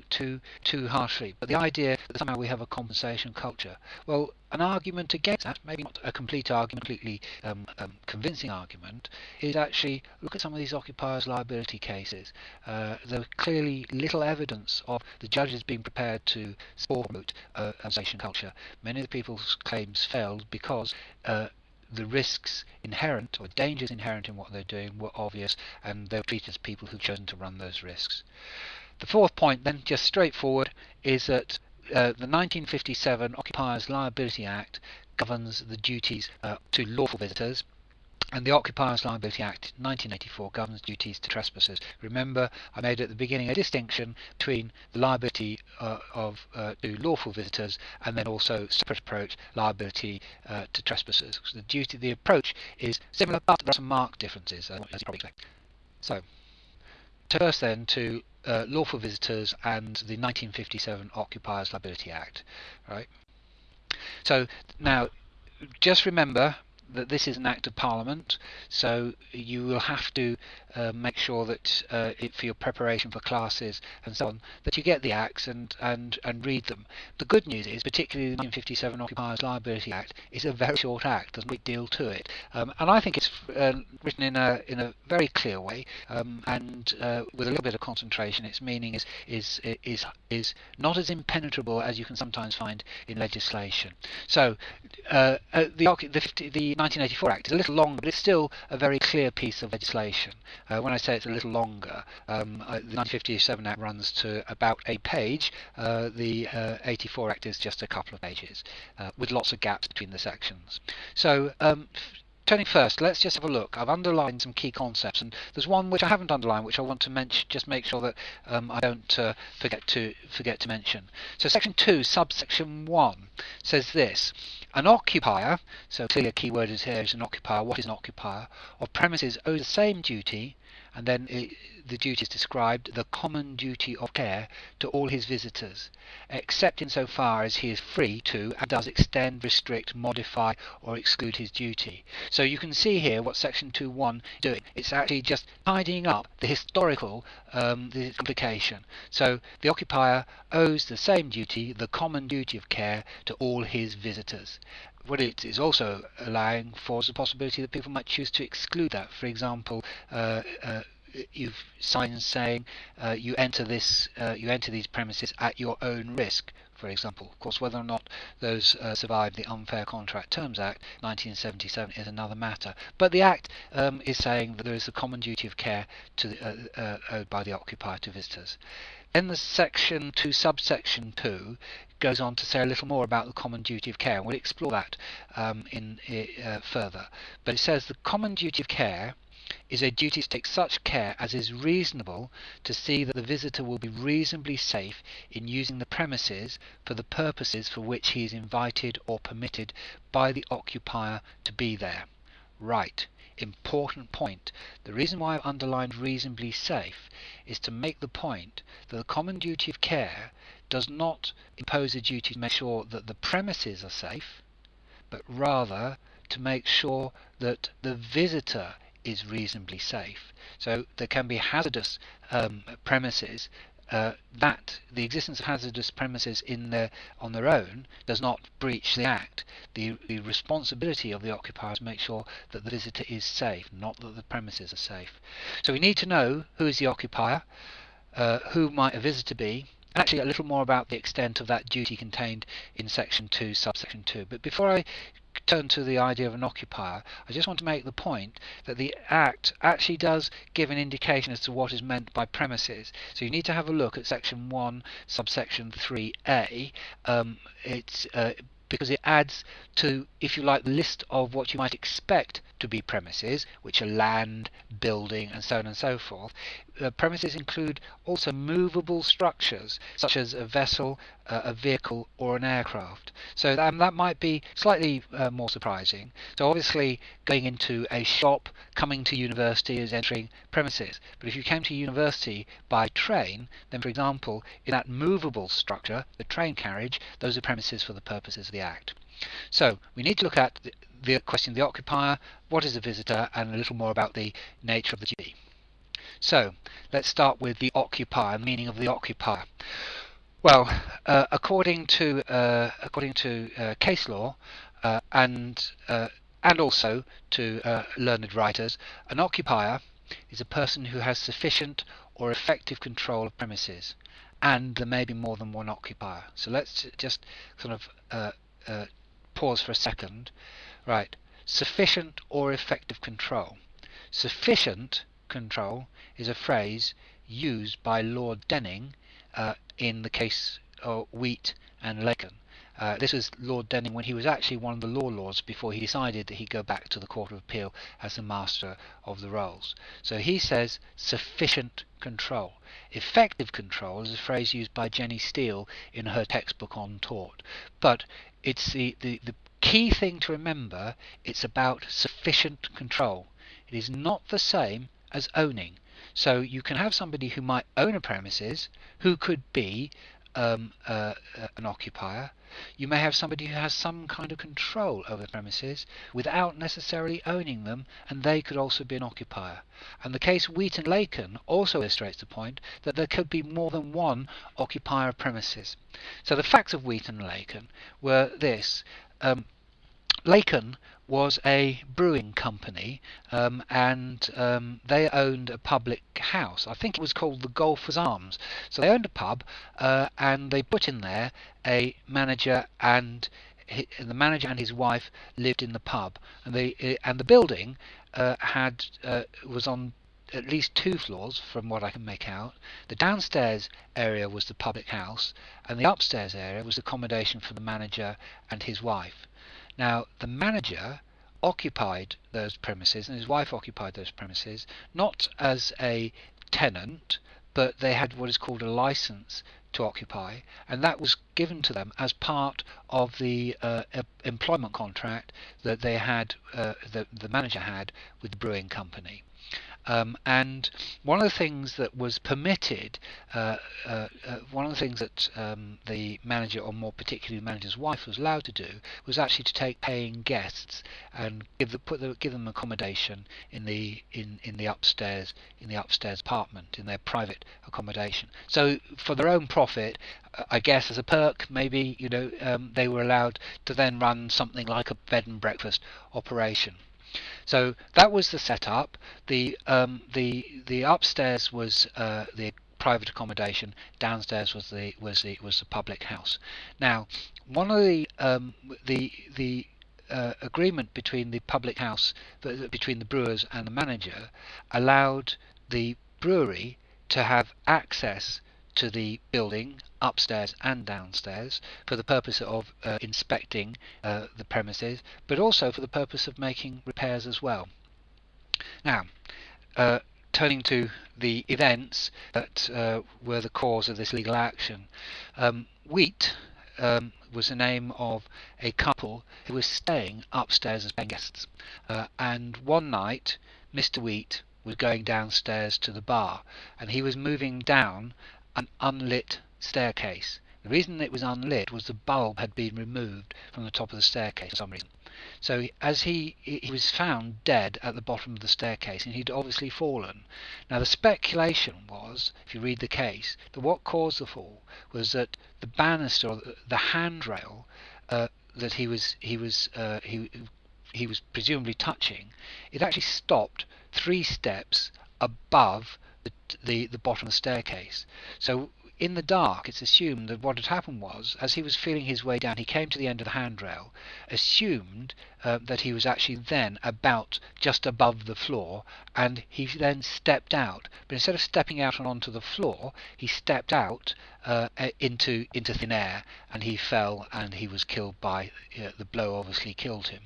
too harshly. But the idea that somehow we have a compensation culture, well, an argument against that, maybe not a complete argument, completely convincing argument, is actually look at some of these occupiers' liability cases. There clearly little evidence of the judges being prepared to support a compensation culture. Many of the people's claims failed because the risks inherent or dangers inherent in what they're doing were obvious, and they were treated as people who've chosen to run those risks. The fourth point, then, just straightforward, is that the 1957 Occupiers Liability Act governs the duties to lawful visitors, and the Occupiers Liability Act 1984 governs duties to trespassers. Remember, I made at the beginning a distinction between the liability to lawful visitors and then also separate approach liability to trespassers. So the approach is similar, but there are some marked differences, as you probably expect. So, first then to lawful visitors and the 1957 Occupiers Liability Act. Right. So now, just remember that this is an Act of Parliament, so you will have to make sure that for your preparation for classes and so on, that you get the acts and read them. The good news is, particularly the 1957 Occupiers Liability Act is a very short act. There's a big deal to it, and I think it's written in a very clear way, and with a little bit of concentration. Its meaning is not as impenetrable as you can sometimes find in legislation. So the 1984 Act is a little longer, but it's still a very clear piece of legislation. When I say it's a little longer, the 1957 Act runs to about a page. The 84 Act is just a couple of pages, with lots of gaps between the sections. So turning first, let's just have a look. I've underlined some key concepts, and there's one which I haven't underlined, which I want to mention. Just make sure that I don't forget to mention. So section 2, subsection 1 says this: an occupier, so clearly a key word is here is an occupier. What is an occupier? Of premises owes the same duty, and then the duty is described, the common duty of care to all his visitors, except in so far as he is free to and does extend, restrict, modify or exclude his duty. So you can see here what section 2.1 is doing. It's actually just tidying up the historical the complication. So the occupier owes the same duty, the common duty of care, to all his visitors. What it is also allowing for is the possibility that people might choose to exclude that. For example, you've signs saying you enter these premises at your own risk, for example. Of course, whether or not those survive the Unfair Contract Terms Act 1977 is another matter. But the Act is saying that there is a common duty of care owed by the occupier to visitors. Then the section 2, subsection 2, goes on to say a little more about the common duty of care, and we'll explore that further. But it says the common duty of care is a duty to take such care as is reasonable to see that the visitor will be reasonably safe in using the premises for the purposes for which he is invited or permitted by the occupier to be there. Right. Important point. The reason why I've underlined reasonably safe is to make the point that the common duty of care does not impose a duty to make sure that the premises are safe, but rather to make sure that the visitor is reasonably safe. So there can be hazardous premises. That the existence of hazardous premises on their own does not breach the Act. The responsibility of the occupier is to make sure that the visitor is safe, not that the premises are safe. So we need to know who is the occupier, who might a visitor be, and actually a little more about the extent of that duty contained in section 2, subsection 2. But before I turn to the idea of an occupier, I just want to make the point that the Act actually does give an indication as to what is meant by premises. So you need to have a look at section 1, subsection 3a. Because it adds to, if you like, the list of what you might expect to be premises, which are land, building, and so on and so forth. Premises include also movable structures, such as a vessel, a vehicle, or an aircraft. So that might be slightly more surprising. So obviously, going into a shop, coming to university is entering premises. But if you came to university by train, then, for example, in that movable structure, the train carriage, those are premises for the purposes of the Act. So we need to look at the question of the occupier, what is a visitor, and a little more about the nature of the duty. So let's start with the occupier, the meaning of the occupier. Well, according to case law and also to learned writers, an occupier is a person who has sufficient or effective control of premises, and there may be more than one occupier. So let's just sort of pause for a second. Right, sufficient or effective control. Sufficient control is a phrase used by Lord Denning in the case of Wheat and Laken. This was Lord Denning when he was actually one of the law lords before he decided that he'd go back to the Court of Appeal as the master of the rolls. So he says sufficient control. Effective control is a phrase used by Jenny Steele in her textbook on tort. But it's the key thing to remember, it's about sufficient control. It is not the same as owning. So you can have somebody who might own a premises who could be an occupier. You may have somebody who has some kind of control over the premises without necessarily owning them, and they could also be an occupier. And the case Wheat and Laken also illustrates the point that there could be more than one occupier of premises. So the facts of Wheat and Laken were this. Laken was a brewing company, and they owned a public house. I think it was called the Golfers Arms. So they owned a pub, and they put in there a manager, and the manager and his wife lived in the pub. And the building was on at least 2 floors, from what I can make out. The downstairs area was the public house, and the upstairs area was accommodation for the manager and his wife. Now, the manager occupied those premises and his wife occupied those premises not as a tenant, but they had what is called a license to occupy, and that was given to them as part of the employment contract that they had, the manager had with the brewing company. And one of the things that was permitted, one of the things that the manager, or more particularly the manager's wife, was allowed to do was actually to take paying guests and give them accommodation in the upstairs apartment, in their private accommodation. So for their own profit, I guess as a perk, maybe, you know, they were allowed to then run something like a bed and breakfast operation. So that was the setup. The upstairs was the private accommodation. Downstairs was the public house. Now, one of the agreement between the public house, between the brewers and the manager, allowed the brewery to have access to the building upstairs and downstairs for the purpose of inspecting the premises, but also for the purpose of making repairs as well. Now, turning to the events that were the cause of this legal action. Wheat was the name of a couple who was staying upstairs as paying guests, and one night Mr. Wheat was going downstairs to the bar, and he was moving down an unlit staircase. The reason it was unlit was the bulb had been removed from the top of the staircase for some reason. So as he was found dead at the bottom of the staircase, and he'd obviously fallen. Now the speculation was, if you read the case, that what caused the fall was that the banister, or the handrail that he was presumably touching, it actually stopped 3 steps above the bottom of the staircase. So in the dark, it's assumed that what had happened was, as he was feeling his way down, he came to the end of the handrail, assumed that he was actually then about just above the floor, and he then stepped out. But instead of stepping out and onto the floor, he stepped out into thin air, and he fell, and he was killed by the blow. Obviously killed him.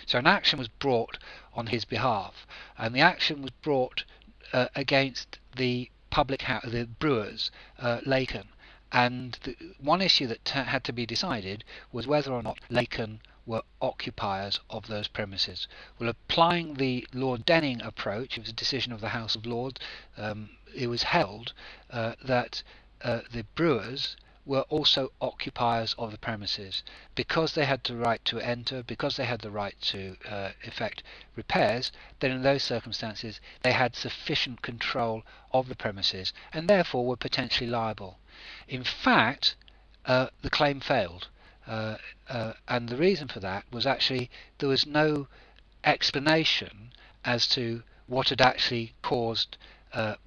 So an action was brought on his behalf, and the action was brought against the public house, the brewers, Laken, and one issue that had to be decided was whether or not Laken were occupiers of those premises. Well, applying the Lord Denning approach, it was a decision of the House of Lords, it was held that the brewers were also occupiers of the premises. Because they had the right to enter, because they had the right to effect repairs, then in those circumstances they had sufficient control of the premises and therefore were potentially liable. In fact, the claim failed, and the reason for that was actually there was no explanation as to what had actually caused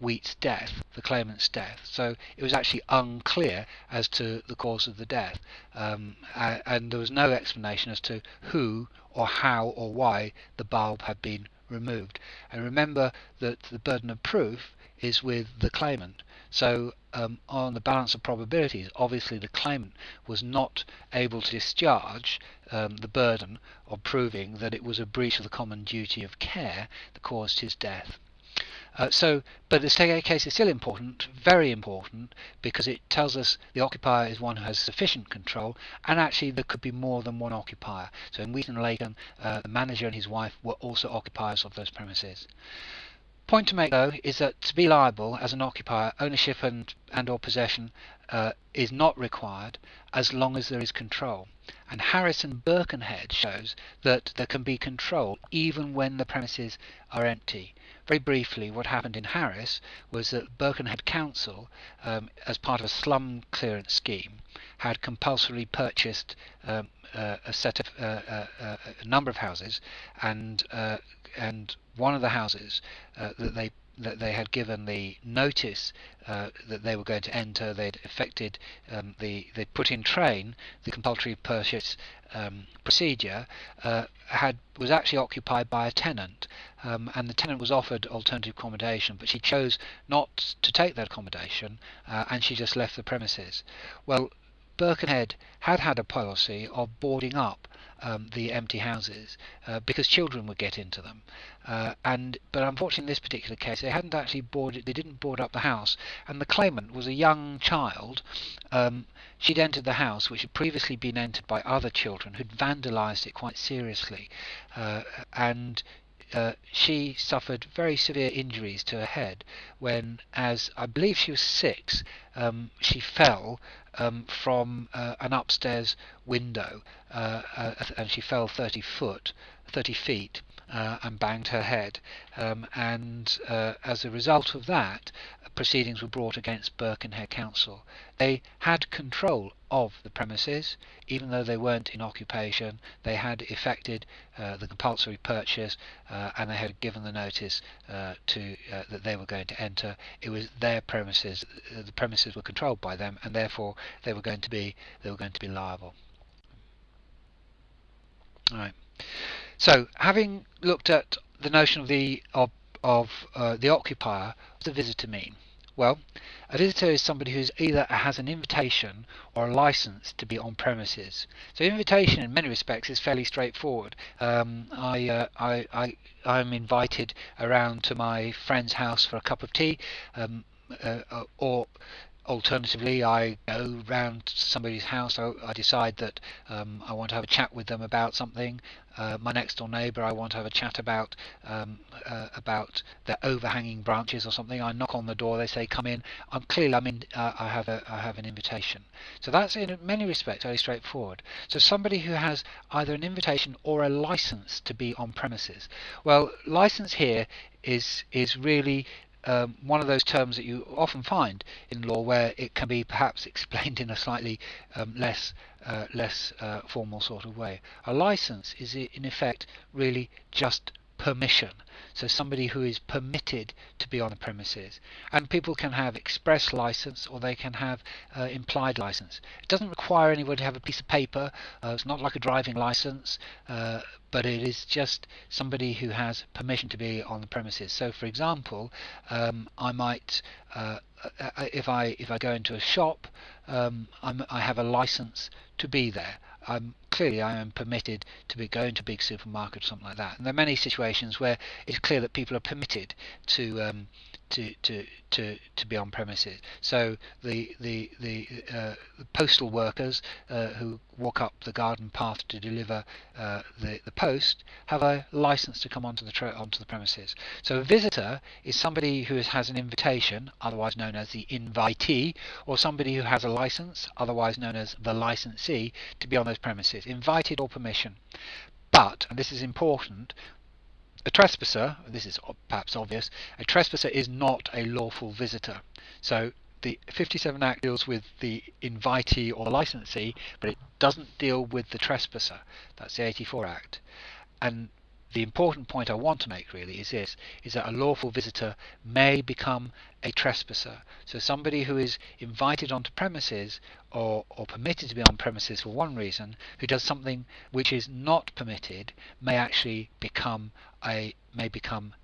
Wheat's death, the claimant's death. So it was actually unclear as to the cause of the death, and there was no explanation as to who or how or why the bulb had been removed. And remember that the burden of proof is with the claimant. So on the balance of probabilities, obviously the claimant was not able to discharge the burden of proving that it was a breach of the common duty of care that caused his death. But the case is still important, very important, because it tells us the occupier is one who has sufficient control, and actually there could be more than one occupier. So in Wheaton Laken, the manager and his wife were also occupiers of those premises. Point to make though is that to be liable as an occupier, ownership and or possession is not required as long as there is control. And Harris and Birkenhead shows that there can be control even when the premises are empty. Very briefly, what happened in Harris was that Birkenhead Council, as part of a slum clearance scheme, had compulsorily purchased a number of houses, and one of the houses that they had given the notice that they were going to enter, they'd effected they put in train the compulsory purchase procedure, was actually occupied by a tenant, and the tenant was offered alternative accommodation, but she chose not to take that accommodation, and she just left the premises. Well, Birkenhead had a policy of boarding up the empty houses because children would get into them, but unfortunately in this particular case they didn't board up the house, and the claimant was a young child. She'd entered the house, which had previously been entered by other children who'd vandalised it quite seriously, and she suffered very severe injuries to her head when, as I believe she was 6, she fell from an upstairs window, and she fell 30 feet, and banged her head, and as a result of that, proceedings were brought against Birkenhead Council. They had control of the premises, even though they weren't in occupation. They had effected the compulsory purchase, and they had given the notice that they were going to enter. It was their premises. The premises were controlled by them, and therefore they were going to be liable. All right. So, having looked at the notion of the occupier, what does a visitor mean? Well, a visitor is somebody who either has an invitation or a license to be on premises. So, invitation in many respects is fairly straightforward. I'm invited around to my friend's house for a cup of tea, or alternatively, I go round to somebody's house. I decide that I want to have a chat with them about something. My next door neighbour, I want to have a chat about their overhanging branches or something. I knock on the door. They say, "Come in." I have an invitation. So that's in many respects very straightforward. So somebody who has either an invitation or a license to be on premises. Well, license here is really one of those terms that you often find in law where it can be perhaps explained in a slightly less formal sort of way. A license is in effect really just permission. So somebody who is permitted to be on the premises, and people can have express license or they can have implied license. It doesn't require anybody to have a piece of paper. It's not like a driving license, but it is just somebody who has permission to be on the premises. So for example, I might if I go into a shop, I have a license to be there. Clearly I am permitted to be going to a big supermarket or something like that. And there are many situations where it's clear that people are permitted to to be on premises. So the postal workers who walk up the garden path to deliver the post have a license to come onto the premises. So a visitor is somebody who has an invitation, otherwise known as the invitee, or somebody who has a license, otherwise known as the licensee, to be on those premises, invited or permission. But, and this is important, a trespasser, this is perhaps obvious, a trespasser is not a lawful visitor. So the 57 Act deals with the invitee or the licensee, but it doesn't deal with the trespasser. That's the 84 Act. And the important point I want to make really is this, is that a lawful visitor may become a trespasser. So somebody who is invited onto premises or permitted to be on premises for one reason, who does something which is not permitted, may actually become a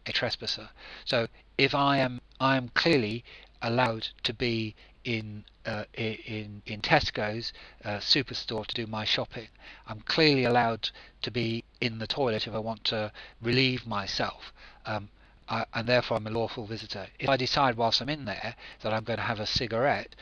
trespasser. So if I am clearly allowed to be in Tesco's superstore to do my shopping. I'm clearly allowed to be in the toilet if I want to relieve myself, and therefore I'm a lawful visitor. If I decide whilst I'm in there that I'm going to have a cigarette,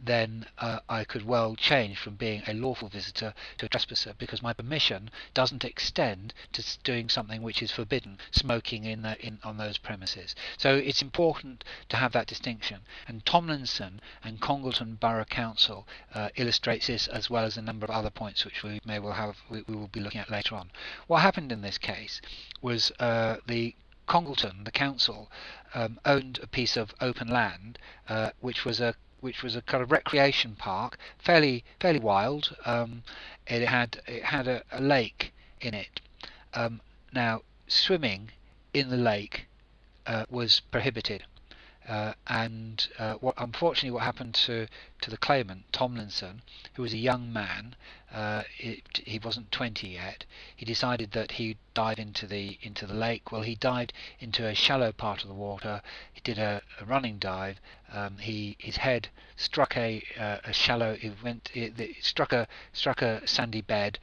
then I could well change from being a lawful visitor to a trespasser, because my permission doesn't extend to doing something which is forbidden, smoking on those premises. So it's important to have that distinction. And Tomlinson and Congleton Borough Council illustrates this, as well as a number of other points which we will be looking at later on. What happened in this case was the Congleton, the council, owned a piece of open land, which was a kind of recreation park, fairly wild. It had a lake in it. Now, swimming in the lake was prohibited. Unfortunately, what happened to the claimant, Tomlinson, who was a young man, he wasn't 20 yet. He decided that he'd dive into the lake. Well, he dived into a shallow part of the water. He did a running dive. His head struck a shallow. It struck a sandy bed,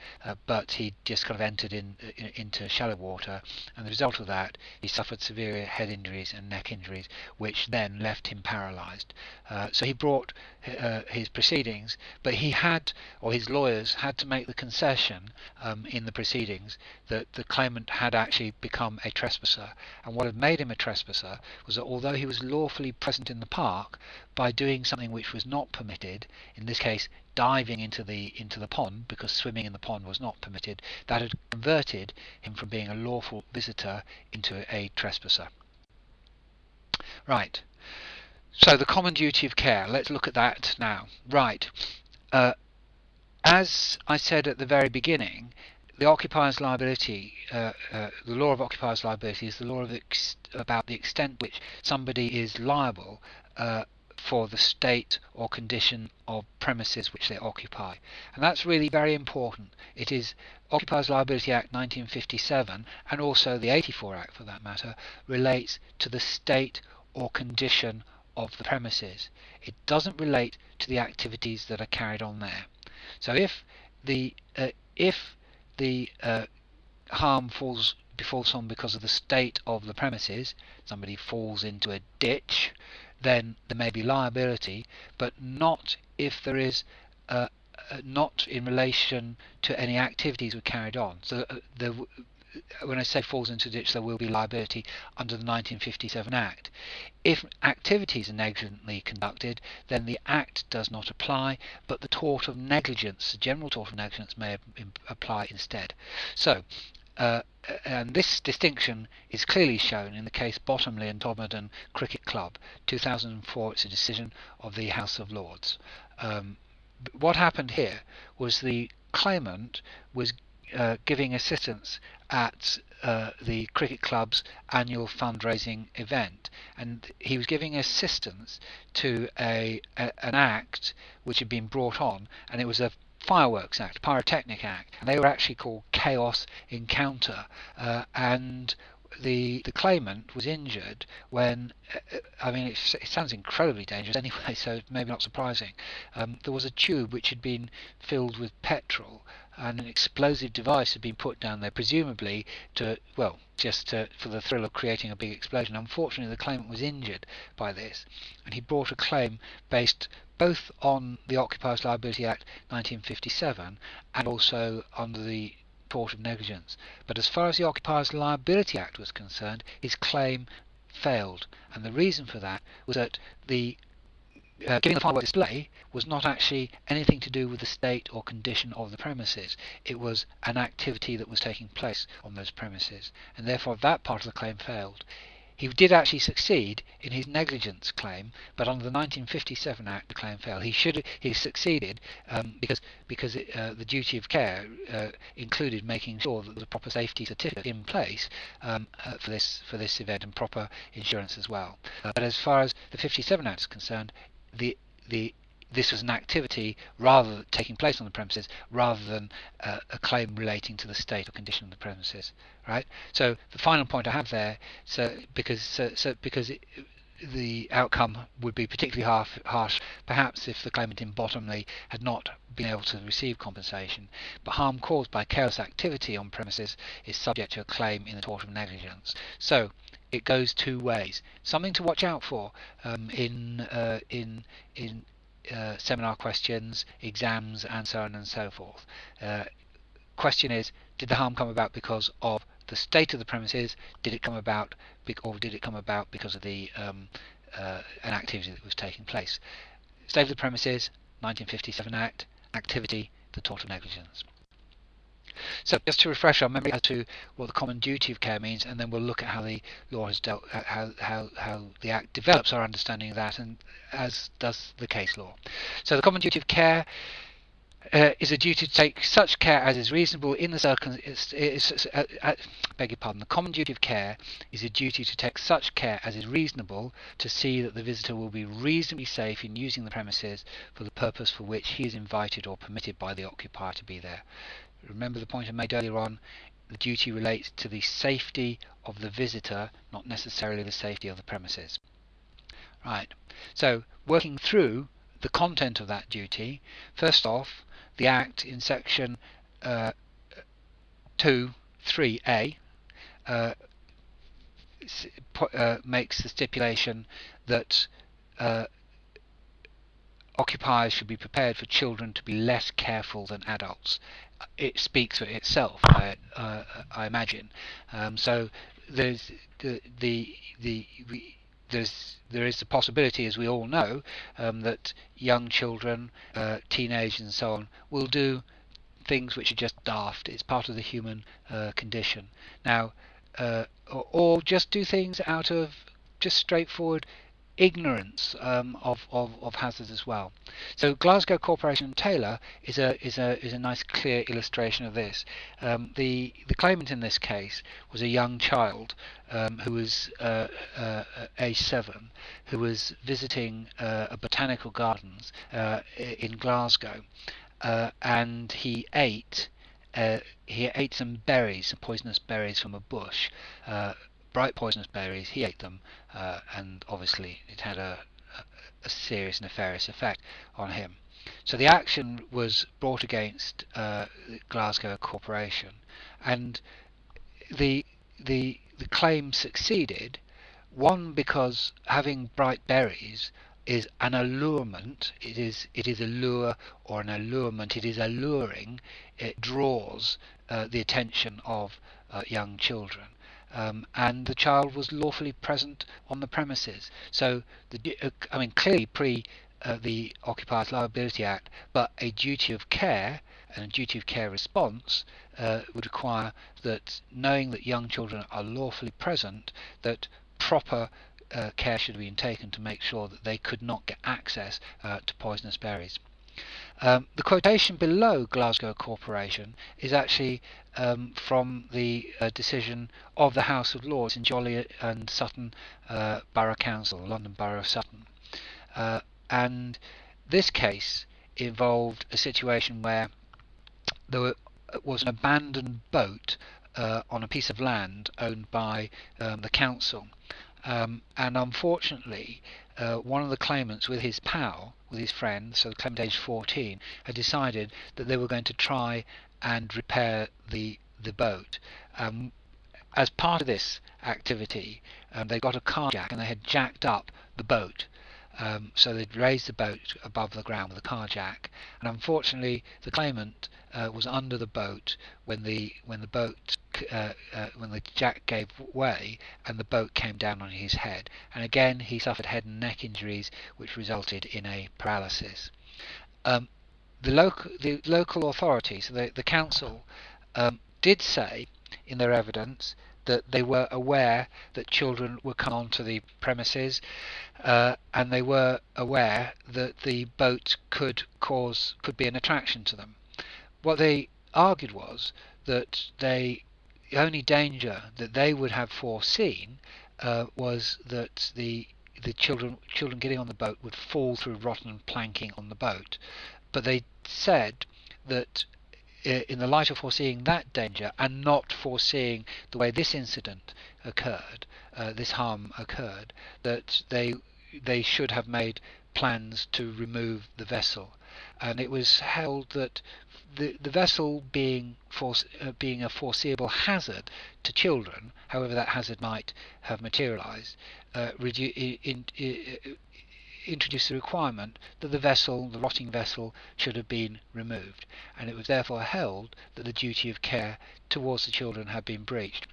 but he just kind of entered into shallow water, and the result of that, he suffered severe head injuries and neck injuries, which then left him paralysed. So he brought his proceedings, but his lawyers had to make the concession in the proceedings that the claimant had actually become a trespasser, and what had made him a trespasser was that although he was lawfully present in the park, by doing something which was not permitted, in this case diving into the pond, because swimming in the pond was not permitted, that had converted him from being a lawful visitor into a trespasser. Right, so the common duty of care, let's look at that now. Right, as I said at the very beginning, the occupier's liability, the law of occupier's liability is the law about the extent which somebody is liable for the state or condition of premises which they occupy. And that's really very important. It is Occupiers Liability Act 1957, and also the 84 Act for that matter, relates to the state or condition of the premises. It doesn't relate to the activities that are carried on there. So if the harm befalls someone because of the state of the premises, somebody falls into a ditch, then there may be liability, but not if there is not in relation to any activities were carried on. So when I say falls into a ditch, there will be liability under the 1957 Act. If activities are negligently conducted, then the Act does not apply, but the tort of negligence, the general tort of negligence, may apply instead. So, and this distinction is clearly shown in the case Bottomley and Todmorden Cricket Club, 2004. It's a decision of the House of Lords. What happened here was the claimant was giving assistance at the cricket club's annual fundraising event, and he was giving assistance to an act which had been brought on, and it was a Fireworks Act, Pyrotechnic Act, and they were actually called Chaos Encounter, and the claimant was injured when, I mean, it sounds incredibly dangerous anyway, so maybe not surprising. There was a tube which had been filled with petrol, and an explosive device had been put down there, presumably to, well, for the thrill of creating a big explosion. Unfortunately, the claimant was injured by this, and he brought a claim based both on the Occupiers Liability Act 1957 and also under the tort of negligence. But as far as the Occupiers Liability Act was concerned, his claim failed, and the reason for that was that the giving the firework display was not actually anything to do with the state or condition of the premises. It was an activity that was taking place on those premises, and therefore that part of the claim failed. He did actually succeed in his negligence claim, but under the 1957 Act the claim failed. He succeeded because the duty of care included making sure that there was a proper safety certificate in place for this event, and proper insurance as well. But as far as the 57 Act is concerned, this was an activity rather taking place on the premises rather than a claim relating to the state or condition of the premises, right? So the final point I have there, because the outcome would be particularly harsh perhaps if the claimant in Bottomley had not been able to receive compensation, but harm caused by careless activity on premises is subject to a claim in the tort of negligence. So it goes two ways. Something to watch out for in seminar questions, exams, and so on and so forth. Question is, did the harm come about because of the state of the premises? Did it come about, or did it come about because of an activity that was taking place? State of the premises, 1957 Act. Activity, the tort of negligence. So just to refresh our memory as to what the common duty of care means, and then we'll look at how the law has dealt, how the Act develops our understanding of that, and as does the case law. So the common duty of care is a duty to take such care as is reasonable in the circumstances. Beg your pardon. The common duty of care is a duty to take such care as is reasonable to see that the visitor will be reasonably safe in using the premises for the purpose for which he is invited or permitted by the occupier to be there. Remember the point I made earlier on, the duty relates to the safety of the visitor, not necessarily the safety of the premises. Right, so working through the content of that duty, first off, the Act in section 2(3)(a) makes the stipulation that occupiers should be prepared for children to be less careful than adults. It speaks for itself, I imagine. So there is the possibility, as we all know, that young children, teenagers and so on, will do things which are just daft. It's part of the human condition. Now, or just do things out of just straightforward ignorance of hazards as well. So Glasgow Corporation Taylor is a nice clear illustration of this. The claimant in this case was a young child who was age 7, who was visiting a botanical gardens in Glasgow, and he ate some berries, some poisonous berries from a bush. Bright poisonous berries. He ate them, and obviously it had a serious nefarious effect on him. So the action was brought against Glasgow Corporation, and the claim succeeded. One, because having bright berries is an allurement. It is a lure or an allurement. It is alluring. It draws the attention of young children. And the child was lawfully present on the premises. So, clearly pre the Occupiers Liability Act, but a duty of care and a duty of care response would require that, knowing that young children are lawfully present, that proper care should be taken to make sure that they could not get access to poisonous berries. The quotation below Glasgow Corporation is actually from the decision of the House of Lords in Jolly and Sutton Borough Council, London Borough of Sutton. And this case involved a situation where there was an abandoned boat on a piece of land owned by the council. And unfortunately, one of the claimants, with his pal, with his friend, so the claimant aged 14, had decided that they were going to try and repair the boat. As part of this activity, they got a car jack and they had jacked up the boat. So they'd raised the boat above the ground with a car jack, and unfortunately the claimant was under the boat when the jack gave way and the boat came down on his head, and again he suffered head and neck injuries which resulted in a paralysis. The local authorities, the council, did say in their evidence that they were aware that children were coming onto the premises, and they were aware that the boat could be an attraction to them. What they argued was that the only danger that they would have foreseen was that the children getting on the boat would fall through rotten planking on the boat. But they said that in the light of foreseeing that danger and not foreseeing the way this incident occurred, this harm occurred, that they should have made plans to remove the vessel. And it was held that the vessel being a foreseeable hazard to children, however that hazard might have materialised, introduced the requirement that the rotting vessel, should have been removed, and it was therefore held that the duty of care towards the children had been breached.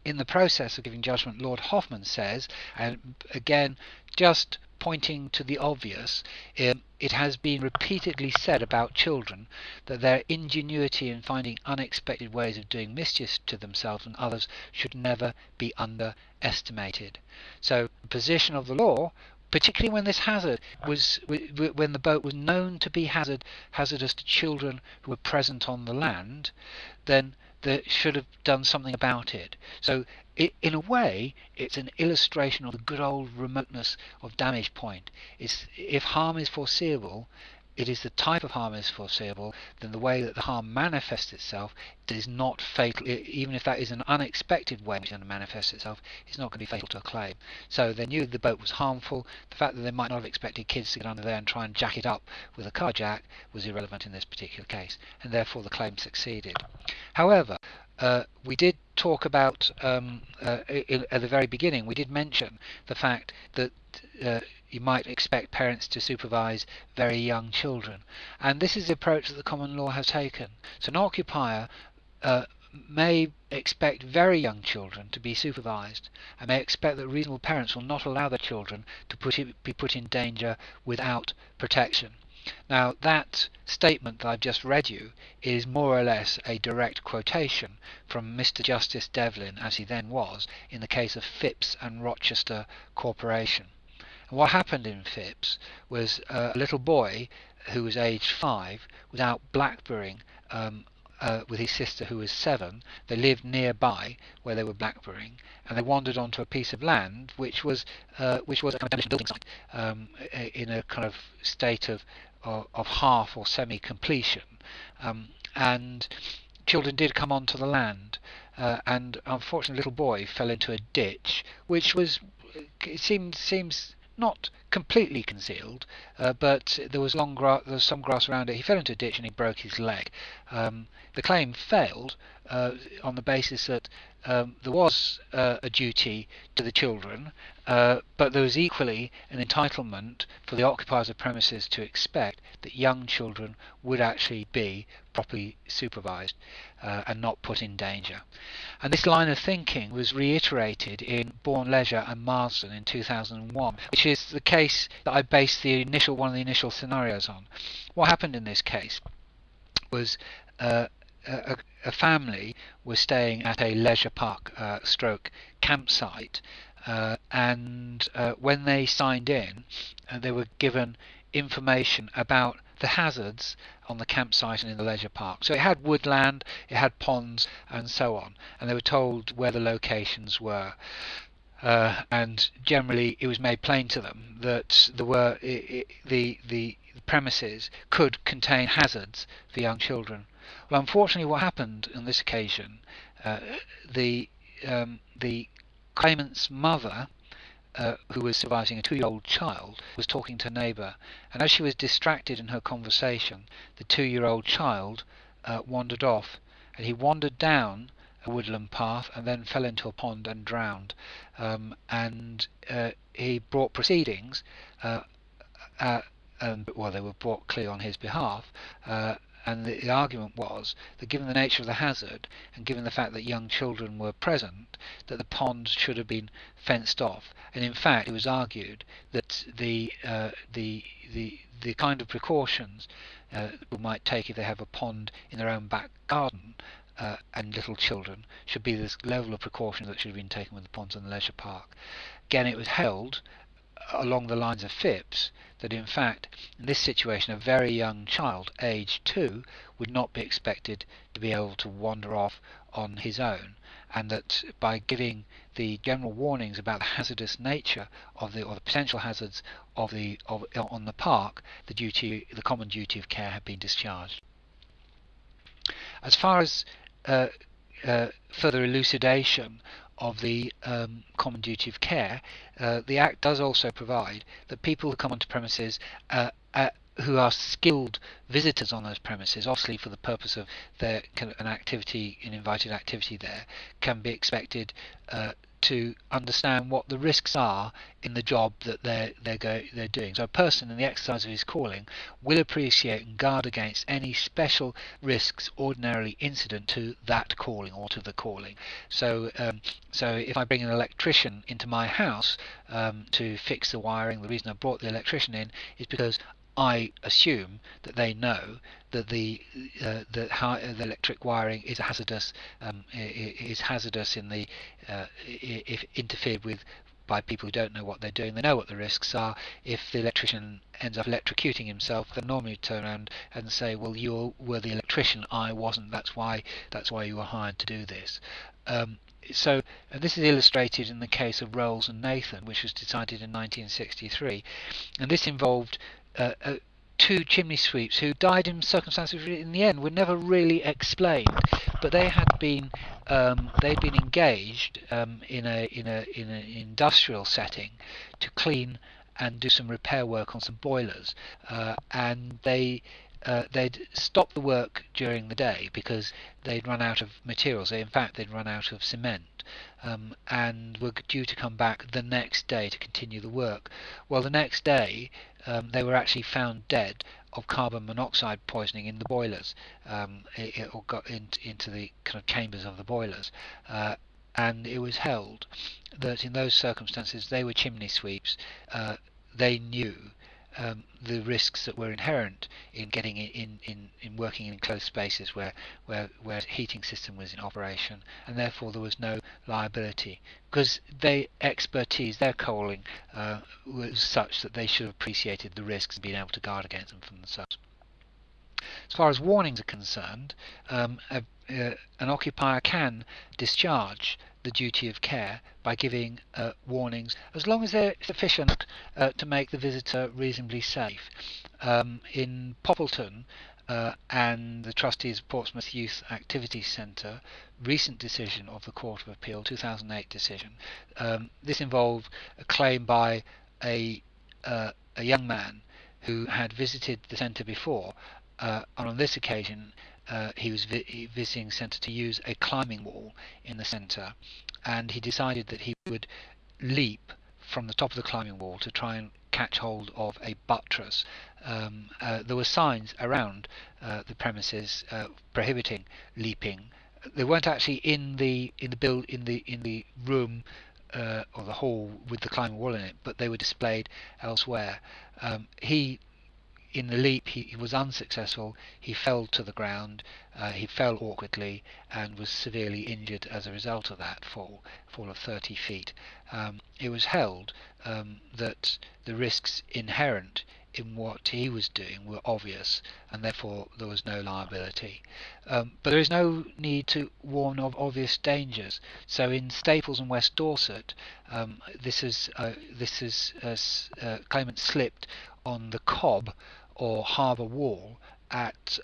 In the process of giving judgment, Lord Hoffmann says, and again just pointing to the obvious, it has been repeatedly said about children that their ingenuity in finding unexpected ways of doing mischief to themselves and others should never be underestimated. So the position of the law, particularly when this hazard was, when the boat was known to be hazardous to children who were present on the land, then they should have done something about it. So in a way, it's an illustration of the good old remoteness of damage point. If harm is foreseeable, it is the type of harm is foreseeable, then the way that the harm manifests itself is not fatal. Even if that is an unexpected way in which it's going to manifest itself, it's not going to be fatal to a claim. So they knew the boat was harmful. The fact that they might not have expected kids to get under there and try and jack it up with a car jack was irrelevant in this particular case, and therefore the claim succeeded. However, we did talk about, at the very beginning, we did mention the fact that you might expect parents to supervise very young children, and this is the approach that the common law has taken. So an occupier may expect very young children to be supervised, and may expect that reasonable parents will not allow their children to be put in danger without protection. Now that statement that I've just read you is more or less a direct quotation from Mr. Justice Devlin, as he then was, in the case of Phipps and Rochester Corporation. And what happened in Phipps was a little boy who was aged 5 was out blackberrying with his sister, who was 7. They lived nearby where they were blackberrying, and they wandered onto a piece of land which was a kind of demolition building site, in a kind of state of half or semi-completion, and children did come onto the land, and unfortunately, the little boy fell into a ditch, which was, it seems not completely concealed, but there was some grass around it. He fell into a ditch and he broke his leg. The claim failed on the basis that there was a duty to the children, but there was equally an entitlement for the occupiers of premises to expect that young children would actually be properly supervised and not put in danger. And this line of thinking was reiterated in Bourne Leisure and Marsden in 2001, which is the case that I based one of the initial scenarios on. What happened in this case was a family was staying at a leisure park stroke campsite, and when they signed in, they were given information about the hazards on the campsite and in the leisure park. So it had woodland, it had ponds and so on, and they were told where the locations were. And generally it was made plain to them that there were the premises could contain hazards for young children. Well, unfortunately what happened on this occasion Uh, the claimant's mother, who was supervising a 2-year-old child, was talking to a neighbour, and as she was distracted in her conversation, the 2-year-old child wandered off, and he wandered down a woodland path and then fell into a pond and drowned. And he brought proceedings, well, they were brought clear on his behalf, and the argument was that given the nature of the hazard and given the fact that young children were present, that the pond should have been fenced off. And in fact, it was argued that the kind of precautions people might take if they have a pond in their own back garden and little children should be this level of precaution that should have been taken with the ponds in the leisure park. Again, it was held along the lines of Phipps that in fact in this situation a very young child aged 2 would not be expected to be able to wander off on his own, and that by giving the general warnings about the hazardous nature of the potential hazards on the park, the common duty of care had been discharged. As far as further elucidation of the common duty of care, the Act does also provide that people who come onto premises who are skilled visitors on those premises, obviously for the purpose of an invited activity there, can be expected to understand what the risks are in the job that they're doing. So a person in the exercise of his calling will appreciate and guard against any special risks ordinarily incident to that calling or to the calling. So if I bring an electrician into my house to fix the wiring, the reason I brought the electrician in is because I assume that they know that the electric wiring is hazardous. Is hazardous if interfered with by people who don't know what they're doing. They know what the risks are. If the electrician ends up electrocuting himself, they normally turn around and say, "Well, you were the electrician. I wasn't. That's why you were hired to do this." So this is illustrated in the case of Rolls and Nathan, which was decided in 1963, and this involved 2 chimney sweeps who died in circumstances in the end were never really explained, but they had been they'd been engaged in an industrial setting to clean and do some repair work on some boilers, and they'd stopped the work during the day because they'd run out of materials. In fact, they'd run out of cement, and were due to come back the next day to continue the work. Well, the next day they were actually found dead of carbon monoxide poisoning in the boilers. It got into the kind of chambers of the boilers, and it was held that in those circumstances they were chimney sweeps. They knew the risks that were inherent in getting in working in enclosed spaces where heating system was in operation, and therefore there was no liability because their expertise, their calling was such that they should have appreciated the risks and been able to guard against them from themselves. As far as warnings are concerned, an occupier can discharge the duty of care by giving warnings as long as they're sufficient to make the visitor reasonably safe. In Poppleton and the trustees of Portsmouth Youth Activity Centre, recent decision of the Court of Appeal, 2008 decision, this involved a claim by a young man who had visited the centre before, and on this occasion he was visiting the centre to use a climbing wall in the centre, and he decided that he would leap from the top of the climbing wall to try and catch hold of a buttress. There were signs around the premises prohibiting leaping. They weren't actually in the room or the hall with the climbing wall in it, but they were displayed elsewhere. In the leap he was unsuccessful. He fell to the ground, he fell awkwardly and was severely injured as a result of that fall of 30 feet. It was held that the risks inherent in what he was doing were obvious, and therefore there was no liability. But there is no need to warn of obvious dangers. So in Staples and West Dorset, claimant slipped on the cob or harbour wall at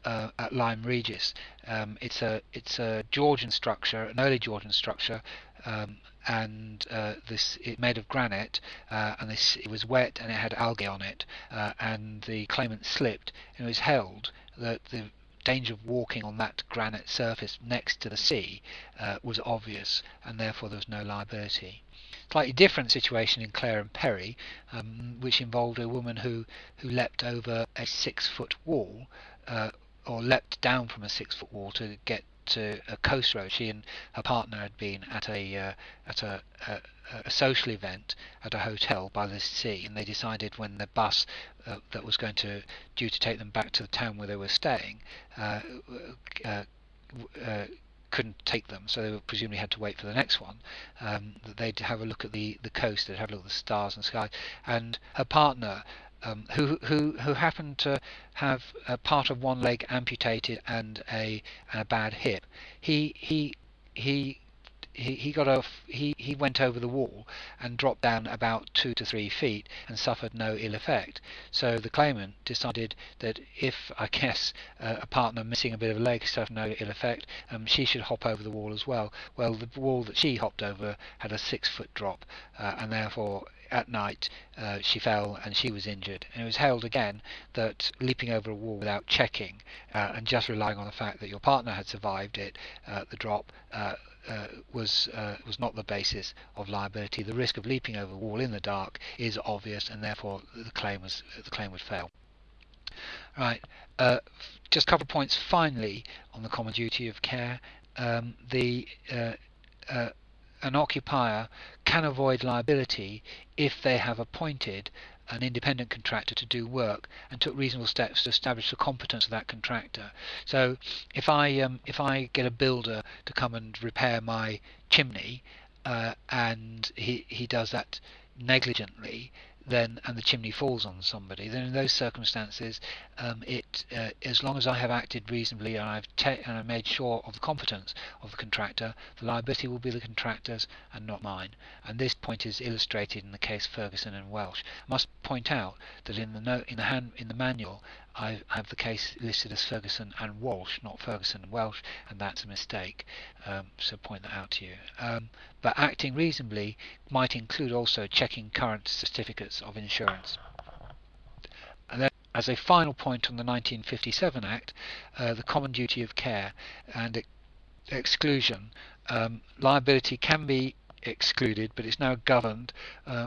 Lyme Regis. It's a Georgian structure, an early Georgian structure, and it made of granite, and it was wet and it had algae on it, and the claimant slipped, and it was held that the danger of walking on that granite surface next to the sea was obvious, and therefore there was no liability. Slightly different situation in Clare and Perry, which involved a woman who leapt over a 6-foot wall, or leapt down from a 6-foot wall to get to a coast road. She and her partner had been at a social event at a hotel by the sea, and they decided when the bus that was due to take them back to the town where they were staying couldn't take them, so they presumably had to wait for the next one, that they'd have a look at the coast, they'd have a look at the stars and sky, and her partner, who happened to have a part of one leg amputated and a bad hip, he went over the wall and dropped down about 2 to 3 feet and suffered no ill effect. So the claimant decided that if, I guess, a partner missing a bit of a leg suffered no ill effect, she should hop over the wall as well. Well, the wall that she hopped over had a 6-foot drop, and therefore at night she fell and she was injured. And it was held again that leaping over a wall without checking and just relying on the fact that your partner had survived it, the drop, was not the basis of liability. The risk of leaping over a wall in the dark is obvious, and therefore the claim would fail. Right. Just a couple of points finally on the common duty of care. An occupier can avoid liability if they have appointed an independent contractor to do work and took reasonable steps to establish the competence of that contractor. So if I get a builder to come and repair my chimney, and he does that negligently, and the chimney falls on somebody, then in those circumstances, as long as I have acted reasonably and I've made sure of the competence of the contractor, the liability will be the contractor's and not mine. And this point is illustrated in the case Ferguson and Welsh. I must point out that in the manual I have the case listed as Ferguson and Walsh, not Ferguson and Welsh, and that's a mistake. So point that out to you. But acting reasonably might include also checking current certificates of insurance. And then, as a final point on the 1957 Act, the common duty of care and exclusion, liability can be excluded, but it's now governed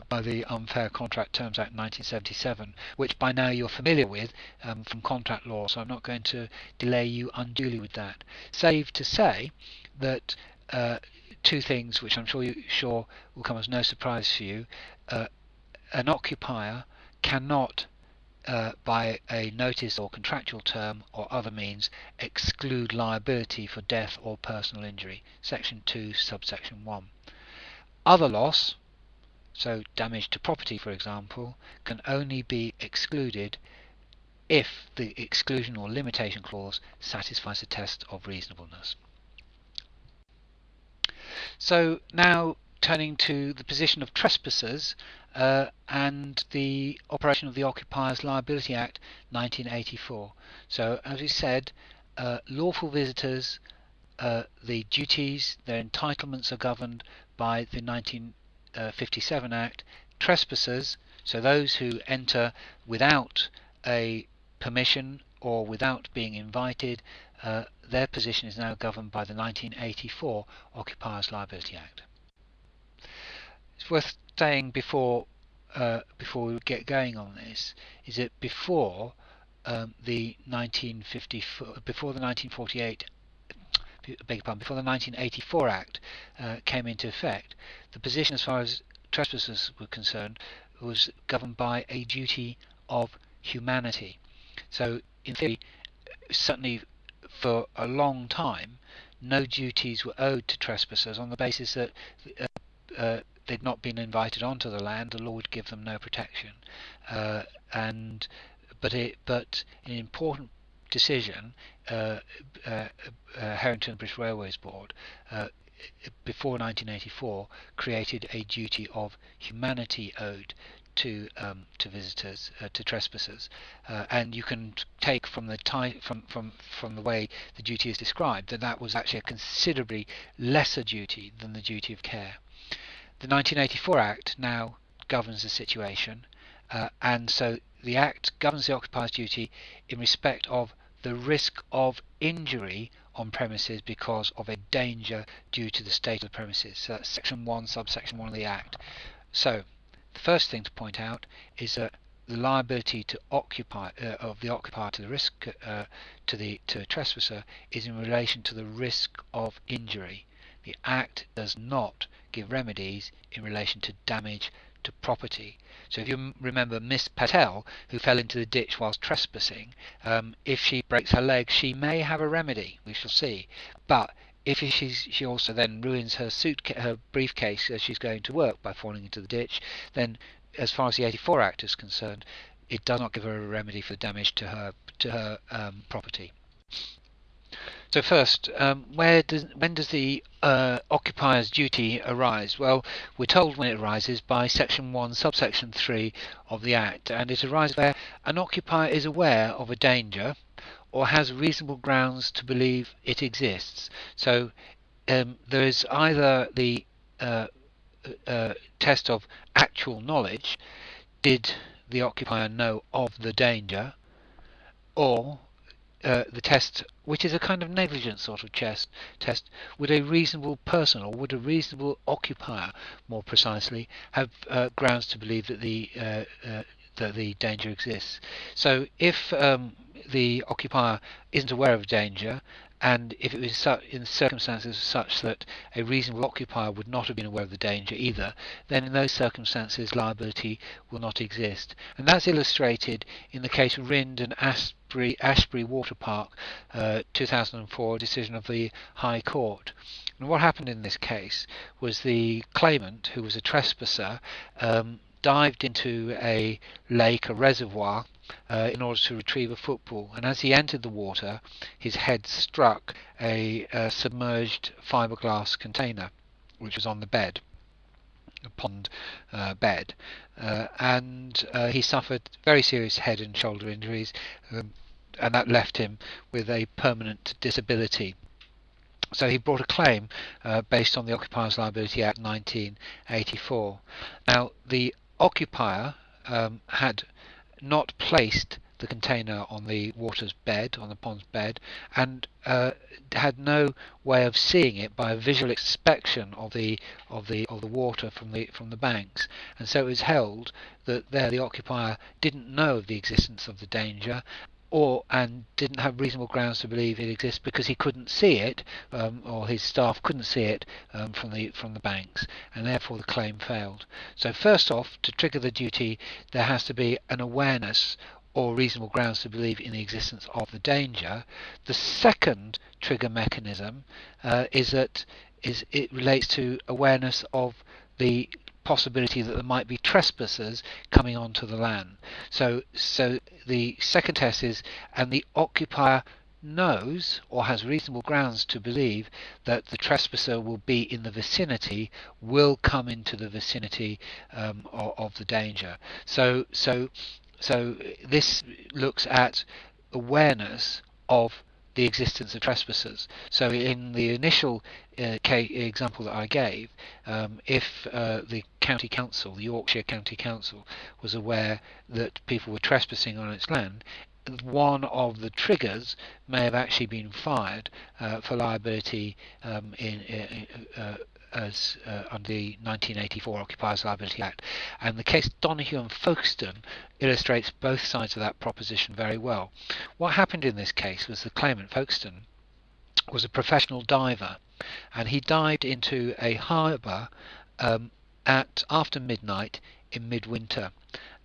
by the Unfair Contract Terms Act 1977, which by now you're familiar with from contract law, so I'm not going to delay you unduly with that, save to say that two things which I'm sure will come as no surprise for you. An occupier cannot by a notice or contractual term or other means exclude liability for death or personal injury. Section 2 subsection 1. Other loss, so damage to property for example, can only be excluded if the exclusion or limitation clause satisfies the test of reasonableness. So now turning to the position of trespassers and the operation of the Occupiers Liability Act 1984. So as we said, lawful visitors, the duties, their entitlements are governed by the 1957 Act. Trespassers, so those who enter without a permission or without being invited, their position is now governed by the 1984 Occupiers Liability Act. It's worth saying before we get going on this is that before the 1984 Act came into effect, the position as far as trespassers were concerned was governed by a duty of humanity. So in theory, certainly for a long time, no duties were owed to trespassers on the basis that they'd not been invited onto the land, the law would give them no protection. But an important decision, Harrington British Railways Board, before 1984 created a duty of humanity owed to visitors, to trespassers, and you can take from the from the way the duty is described that that was actually a considerably lesser duty than the duty of care. The 1984 Act now governs the situation, and so the Act governs the occupier's duty in respect of the risk of injury on premises because of a danger due to the state of the premises. So that's section 1, subsection 1 of the Act. So the first thing to point out is that the liability to occupy of the occupier to the risk to a trespasser is in relation to the risk of injury. The Act does not give remedies in relation to damage to property. So if you remember Miss Patel, who fell into the ditch whilst trespassing, if she breaks her leg, she may have a remedy. We shall see. But if she also then ruins her her briefcase as she's going to work by falling into the ditch, then as far as the 84 Act is concerned, it does not give her a remedy for damage to her property. So first, when does the occupier's duty arise? Well, we're told when it arises by section 1, subsection 3 of the Act, and it arises where an occupier is aware of a danger or has reasonable grounds to believe it exists. So there is either the test of actual knowledge, did the occupier know of the danger, or the test, which is a kind of negligence sort of test, would a reasonable person, or would a reasonable occupier, more precisely, have grounds to believe that the danger exists. So if the occupier isn't aware of danger, and if it was in circumstances such that a reasonable occupier would not have been aware of the danger either, then in those circumstances liability will not exist. And that's illustrated in the case of Rind and Ashbury Water Park, 2004 decision of the High Court. And what happened in this case was the claimant, who was a trespasser, dived into a lake, a reservoir, in order to retrieve a football, and as he entered the water his head struck a submerged fiberglass container which was on the bed, a pond bed, and he suffered very serious head and shoulder injuries, and that left him with a permanent disability. So he brought a claim based on the Occupiers Liability Act 1984. Now the occupier had not placed the container on the water's bed, on the pond's bed, and had no way of seeing it by a visual inspection of the water from the banks, and so it was held that there the occupier didn't know of the existence of the danger, and didn't have reasonable grounds to believe it exists because he couldn't see it, or his staff couldn't see it from the banks, and therefore the claim failed. So first off, to trigger the duty, there has to be an awareness or reasonable grounds to believe in the existence of the danger. The second trigger mechanism it relates to awareness of the possibility that there might be trespassers coming onto the land. So the second test is, and the occupier knows or has reasonable grounds to believe that the trespasser will be in the vicinity, will come into the vicinity of the danger. So this looks at awareness of the existence of trespassers. So in the initial example that I gave, if the county council, the Yorkshire County Council, was aware that people were trespassing on its land, one of the triggers may have actually been fired for liability as under the 1984 Occupiers Liability Act. And the case Donoghue and Folkestone illustrates both sides of that proposition very well. What happened in this case was the claimant, Folkestone, was a professional diver, and he dived into a harbour after midnight in midwinter,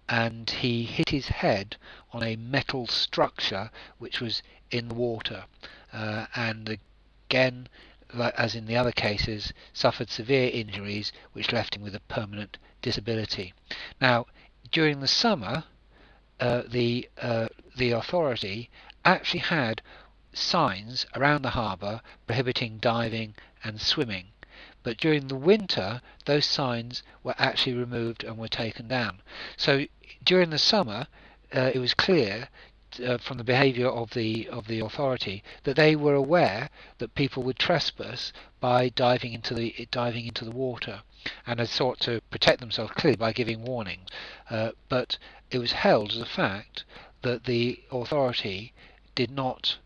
and he hit his head on a metal structure which was in the water, and again, as in the other cases, suffered severe injuries which left him with a permanent disability. Now, during the summer, the authority actually had signs around the harbour prohibiting diving and swimming, but during the winter those signs were actually removed and were taken down. So during the summer it was clear from the behaviour of the authority that they were aware that people would trespass by diving into the water, and had sought to protect themselves clearly by giving warnings. But it was held as a fact that the authority did not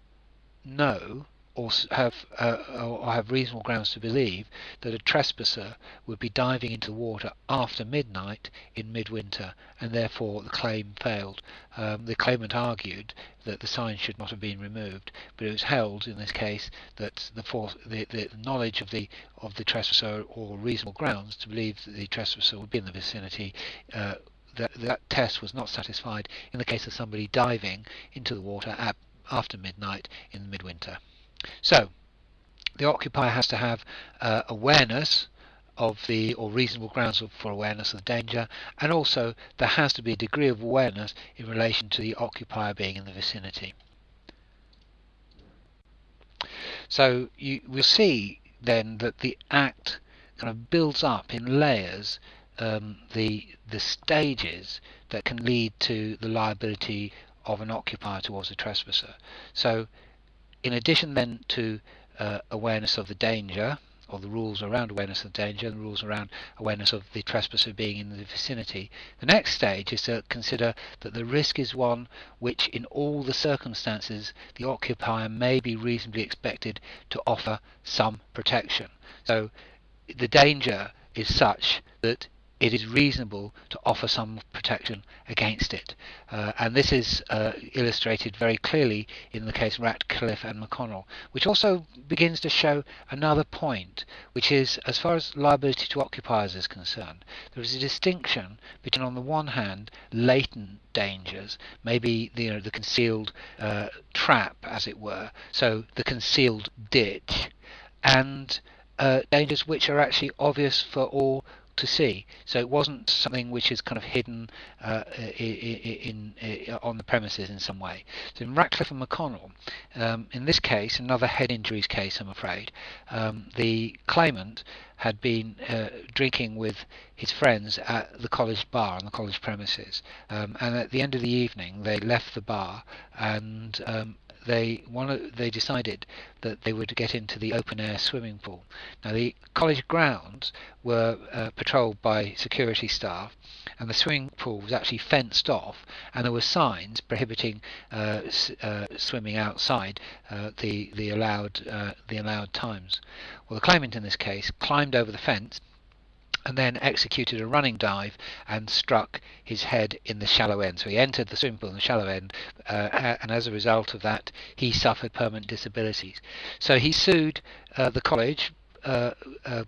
know or have reasonable grounds to believe that a trespasser would be diving into the water after midnight in midwinter, and therefore the claim failed. The claimant argued that the sign should not have been removed, but it was held in this case that the knowledge of the trespasser, or reasonable grounds to believe that the trespasser would be in the vicinity, that test was not satisfied in the case of somebody diving into the water after midnight in midwinter. So the occupier has to have awareness of or reasonable grounds for awareness of the danger, and also there has to be a degree of awareness in relation to the occupier being in the vicinity. So we'll see then that the Act kind of builds up in layers the stages that can lead to the liability of an occupier towards a trespasser. So in addition then to awareness of the danger, or the rules around awareness of danger, and the rules around awareness of the trespasser being in the vicinity, the next stage is to consider that the risk is one which in all the circumstances the occupier may be reasonably expected to offer some protection. So the danger is such that it is reasonable to offer some protection against it. And this is illustrated very clearly in the case Ratcliffe and McConnell, which also begins to show another point, which is, as far as liability to occupiers is concerned, there is a distinction between, on the one hand, latent dangers, maybe the concealed trap, as it were, so the concealed ditch, and dangers which are actually obvious for all to see. So it wasn't something which is kind of hidden on the premises in some way. So in Ratcliffe and McConnell, in this case, another head injuries case, I'm afraid, the claimant had been drinking with his friends at the college bar on the college premises, and at the end of the evening they left the bar, and they decided that they would get into the open air swimming pool. Now the college grounds were patrolled by security staff, and the swimming pool was actually fenced off, and there were signs prohibiting swimming outside the allowed times. Well, the claimant in this case climbed over the fence and then executed a running dive and struck his head in the shallow end. So he entered the swimming pool in the shallow end, and as a result of that he suffered permanent disabilities. So he sued the college,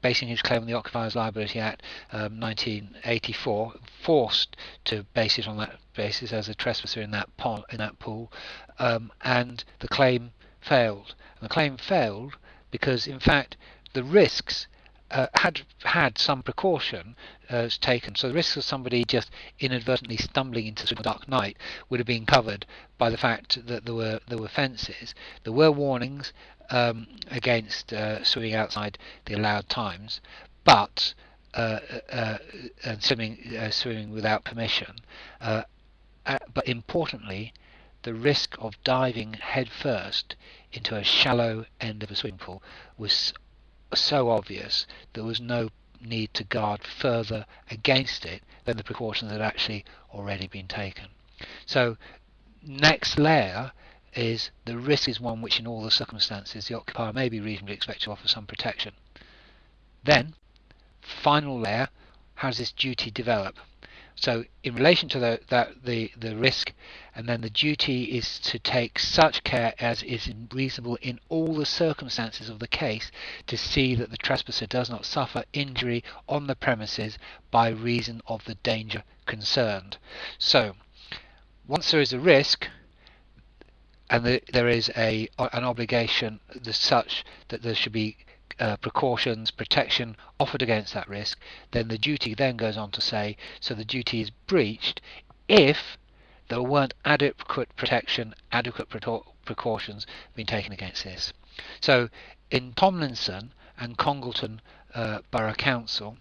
basing his claim on the Occupiers Liability Act 1984, forced to base it on that basis as a trespasser in that pool, and the claim failed. And the claim failed because, in fact, the risks had some precaution taken. So the risks of somebody just inadvertently stumbling into a dark night would have been covered by the fact that there were fences. There were warnings against swimming outside the allowed times, but and swimming without permission. But importantly, the risk of diving headfirst into a shallow end of a swimming pool was so obvious there was no need to guard further against it than the precautions had actually already been taken. So next layer is the risk is one which in all the circumstances the occupier may be reasonably expected to offer some protection. Then final layer, how does this duty develop? So in relation to the risk, and then the duty is to take such care as is reasonable in all the circumstances of the case to see that the trespasser does not suffer injury on the premises by reason of the danger concerned. So once there is a risk, and there is an obligation as such that there should be precautions, protection offered against that risk, then the duty then goes on to say, so the duty is breached if there weren't adequate protection, adequate precautions being taken against this. So in Tomlinson and Congleton Borough Council,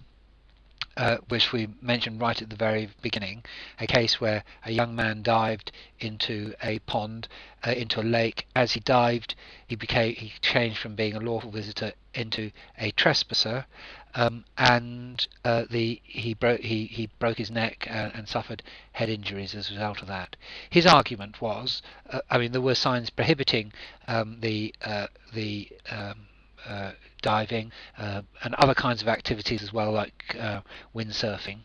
which we mentioned right at the very beginning, a case where a young man dived into a pond, into a lake. As he dived, he changed from being a lawful visitor into a trespasser, and he broke his neck and suffered head injuries as a result of that. His argument was, I mean, there were signs prohibiting diving and other kinds of activities as well, like windsurfing.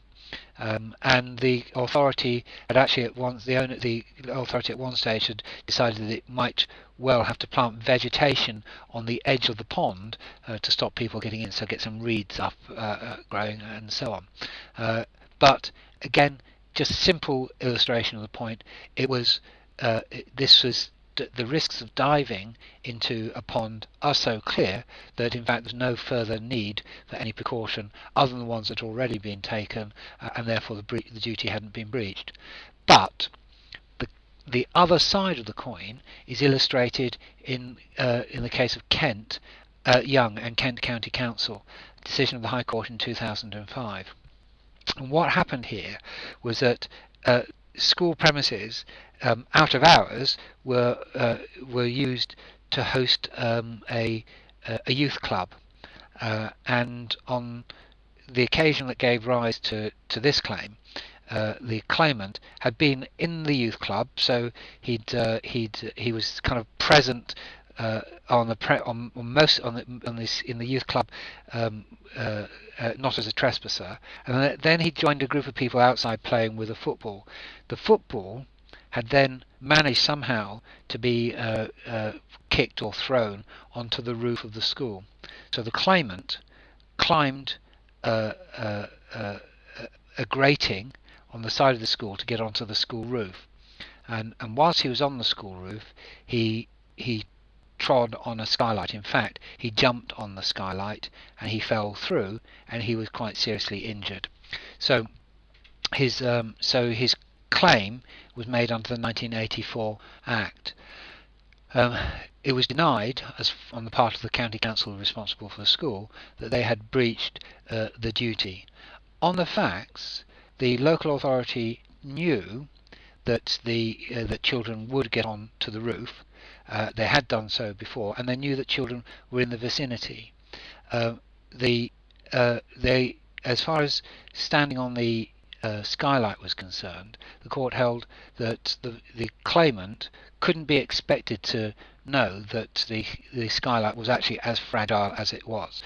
And the authority had actually the authority at one stage had decided that it might well have to plant vegetation on the edge of the pond to stop people getting in, so get some reeds up growing and so on. But again, just simple illustration of the point. It was this was the risks of diving into a pond are so clear that in fact there's no further need for any precaution other than the ones that had already been taken, and therefore the duty hadn't been breached. But the other side of the coin is illustrated in the case of Kent Young and Kent County Council, decision of the High Court in 2005. And what happened here was that school premises out of hours were used to host a youth club, and on the occasion that gave rise to this claim, the claimant had been in the youth club, so he was kind of present in the youth club, not as a trespasser, and then he joined a group of people outside playing with a football. The football had then managed somehow to be kicked or thrown onto the roof of the school. So the claimant climbed a grating on the side of the school to get onto the school roof, and whilst he was on the school roof, he trod on a skylight. In fact, he jumped on the skylight and he fell through, and he was quite seriously injured. So his claim was made under the 1984 Act. It was denied, as on the part of the county council responsible for the school, that they had breached the duty. On the facts, the local authority knew that that children would get on to the roof. They had done so before, and they knew that children were in the vicinity. As far as standing on the skylight was concerned, the court held that the claimant couldn't be expected to know that the skylight was actually as fragile as it was.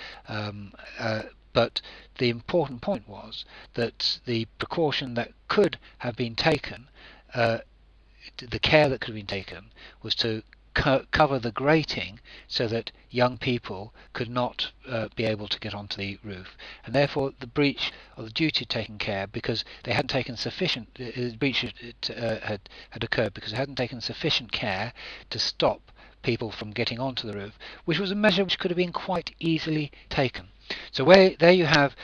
But the important point was that the precaution that could have been taken, the care that could have been taken, was to cover the grating so that young people could not be able to get onto the roof, and therefore the breach of the duty had taken care because they hadn't taken sufficient. The breach had occurred because they hadn't taken sufficient care to stop people from getting onto the roof, which was a measure which could have been quite easily taken. So there you have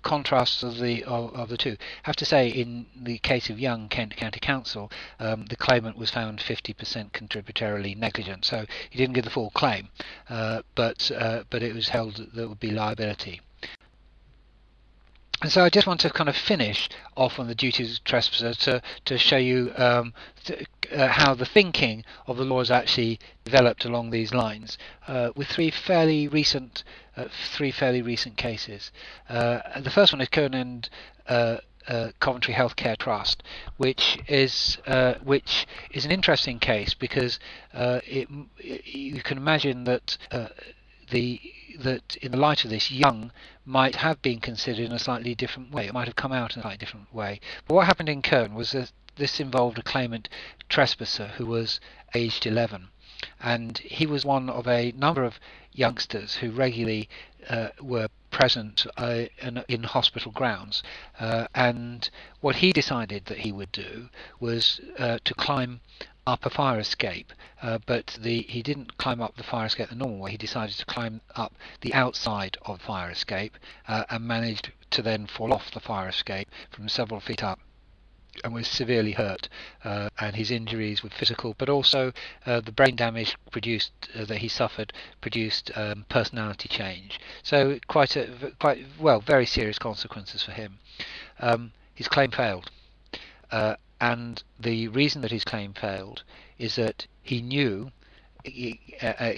contrasts of the two. I have to say, in the case of Young Kent County Council, the claimant was found 50% contributorily negligent, so he didn't get the full claim, but it was held that there would be liability. And so I just want to kind of finish off on the duties of trespasser to show you how the thinking of the law has actually developed along these lines, with three fairly recent cases. The first one is Kern and Coventry Healthcare Trust, which is an interesting case because you can imagine that that in the light of this, Young might have been considered in a slightly different way. It might have come out in a slightly different way. But what happened in Kern was that this involved a claimant trespasser who was aged 11, and he was one of a number of youngsters who regularly were present in hospital grounds, and what he decided that he would do was to climb up a fire escape, but he didn't climb up the fire escape the normal way. He decided to climb up the outside of the fire escape and managed to then fall off the fire escape from several feet up. was severely hurt, and his injuries were physical, but also the brain damage produced that he suffered produced personality change. So quite well, very serious consequences for him. His claim failed, and the reason that his claim failed is that he knew, he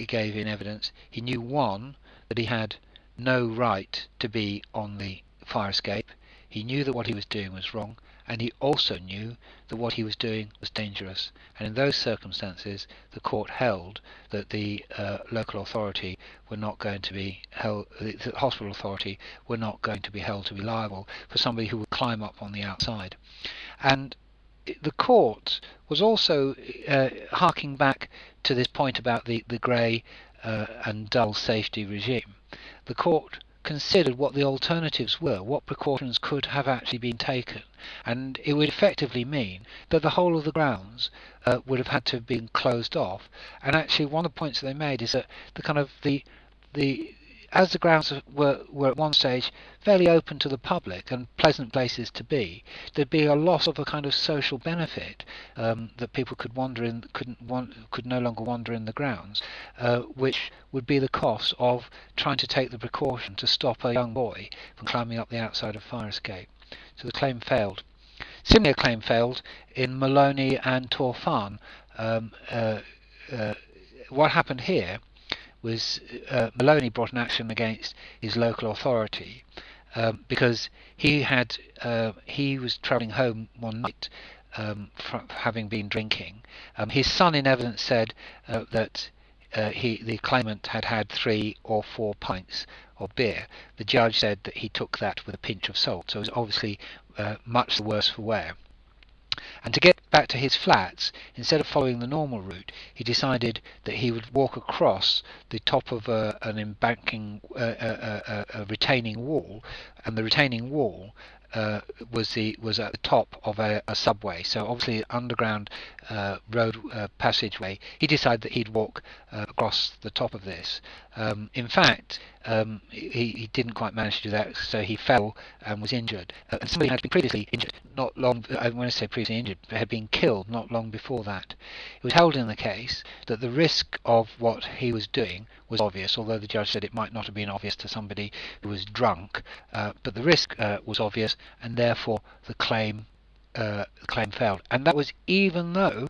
gave in evidence, he knew, one, that he had no right to be on the fire escape. He knew that what he was doing was wrong, and he also knew that what he was doing was dangerous. And in those circumstances, the court held that the local authority were not going to be held, the hospital authority were not going to be held to be liable for somebody who would climb up on the outside. And the court was also harking back to this point about the grey and dull safety regime. The court considered what the alternatives were, what precautions could have actually been taken, and it would effectively mean that the whole of the grounds would have had to have been closed off. And actually, one of the points that they made is that the as the grounds were at one stage fairly open to the public and pleasant places to be, there'd be a loss of a kind of social benefit, that people could no longer wander in the grounds, which would be the cost of trying to take the precaution to stop a young boy from climbing up the outside of fire escape. So the claim failed. Similar claim failed in Maloney and Torfan. What happened here was Maloney brought an action against his local authority because he was travelling home one night from having been drinking. His son, in evidence, said that the claimant had had 3 or 4 pints of beer. The judge said that he took that with a pinch of salt, so it was obviously much the worse for wear. And to get back to his flats, instead of following the normal route, he decided that he would walk across the top of an embanking, a retaining wall, and the retaining wall was at the top of a subway, so obviously an underground road passageway. He decided that he'd walk across the top of this. In fact, he didn't quite manage to do that, so he fell and was injured. And somebody had been previously injured, not long. When I say previously injured, had been killed not long before that. It was held in the case that the risk of what he was doing was obvious, although the judge said it might not have been obvious to somebody who was drunk, but the risk was obvious, and therefore the claim failed. And that was even though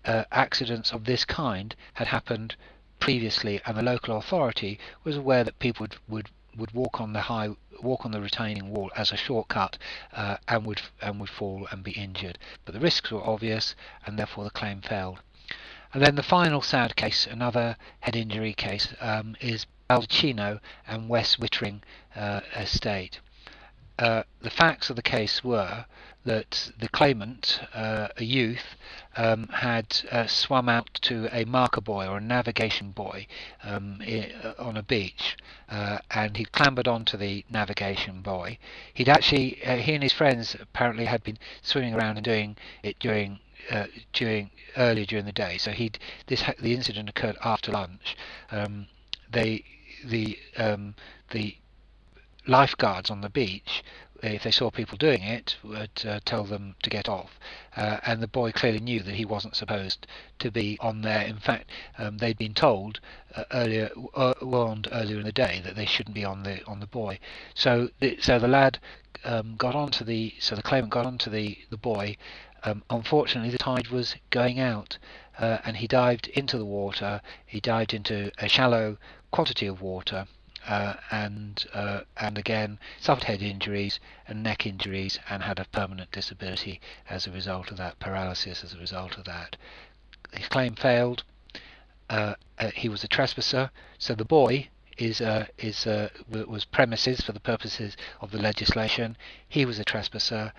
accidents of this kind had happened previously, and the local authority was aware that people would walk on the retaining wall as a shortcut, and would fall and be injured. But the risks were obvious, and therefore the claim failed. And then the final sad case, another head injury case, is Baldacchino and West Wittering estate. The facts of the case were that the claimant, a youth, had swum out to a marker buoy or a navigation buoy on a beach, and he'd clambered onto the navigation buoy. He and his friends apparently had been swimming around and doing it earlier during the day. So the incident occurred after lunch. The lifeguards on the beach, if they saw people doing it, would tell them to get off, and the boy clearly knew that he wasn't supposed to be on there. In fact, they'd been told warned earlier in the day that they shouldn't be on the buoy. So the lad the claimant got onto the buoy. Unfortunately, the tide was going out, and he dived into the water. He dived into a shallow quantity of water, and again suffered head injuries and neck injuries, and had a permanent disability as a result of that, paralysis as a result of that. His claim failed. He was a trespasser, so the boy was premises for the purposes of the legislation. He was a trespasser,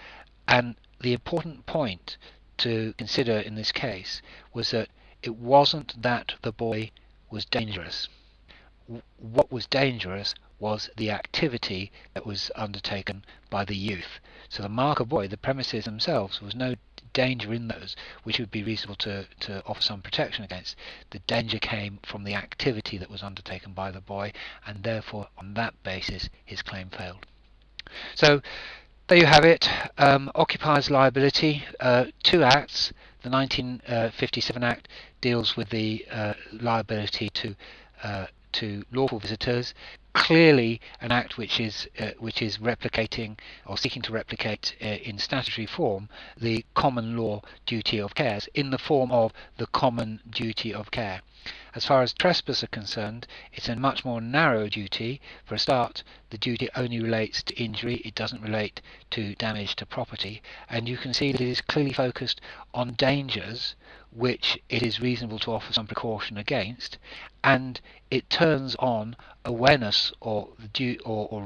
and the important point to consider in this case was that it wasn't that the boy was dangerous. What was dangerous was the activity that was undertaken by the youth. So the marker buoy, the premises themselves, was no danger in those which would be reasonable to offer some protection against. The danger came from the activity that was undertaken by the boy, and therefore on that basis his claim failed. So There you have it. Occupiers liability, two acts. The 1957 Act deals with the liability to lawful visitors. Clearly, an act which is replicating or seeking to replicate in statutory form the common law duty of care in the form of the common duty of care. As far as trespass are concerned, it's a much more narrow duty. For a start, the duty only relates to injury, it doesn't relate to damage to property, and you can see that it is clearly focused on dangers which it is reasonable to offer some precaution against, and it turns on awareness or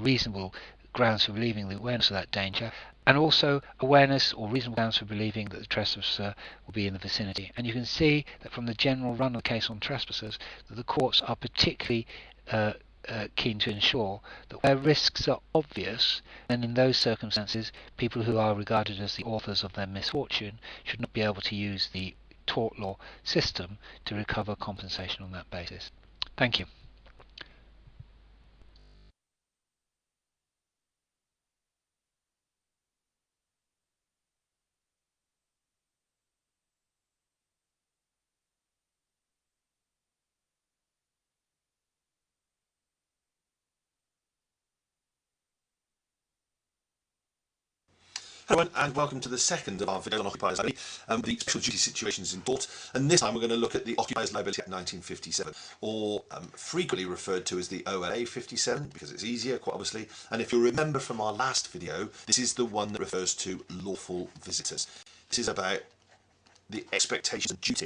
reasonable grounds for believing the awareness of that danger, and also awareness or reasonable grounds for believing that the trespasser will be in the vicinity. And you can see that from the general run of the case on trespassers that the courts are particularly keen to ensure that where risks are obvious, then in those circumstances people who are regarded as the authors of their misfortune should not be able to use the tort law system to recover compensation on that basis. Thank you. Hello and welcome to the second of our videos on occupiers liability, the special duty situations in tort. And this time we're going to look at the Occupiers Liability Act 1957, or frequently referred to as the OLA 57, because it's easier, quite obviously. And if you remember from our last video, this is the one that refers to lawful visitors. This is about the expectations and duty.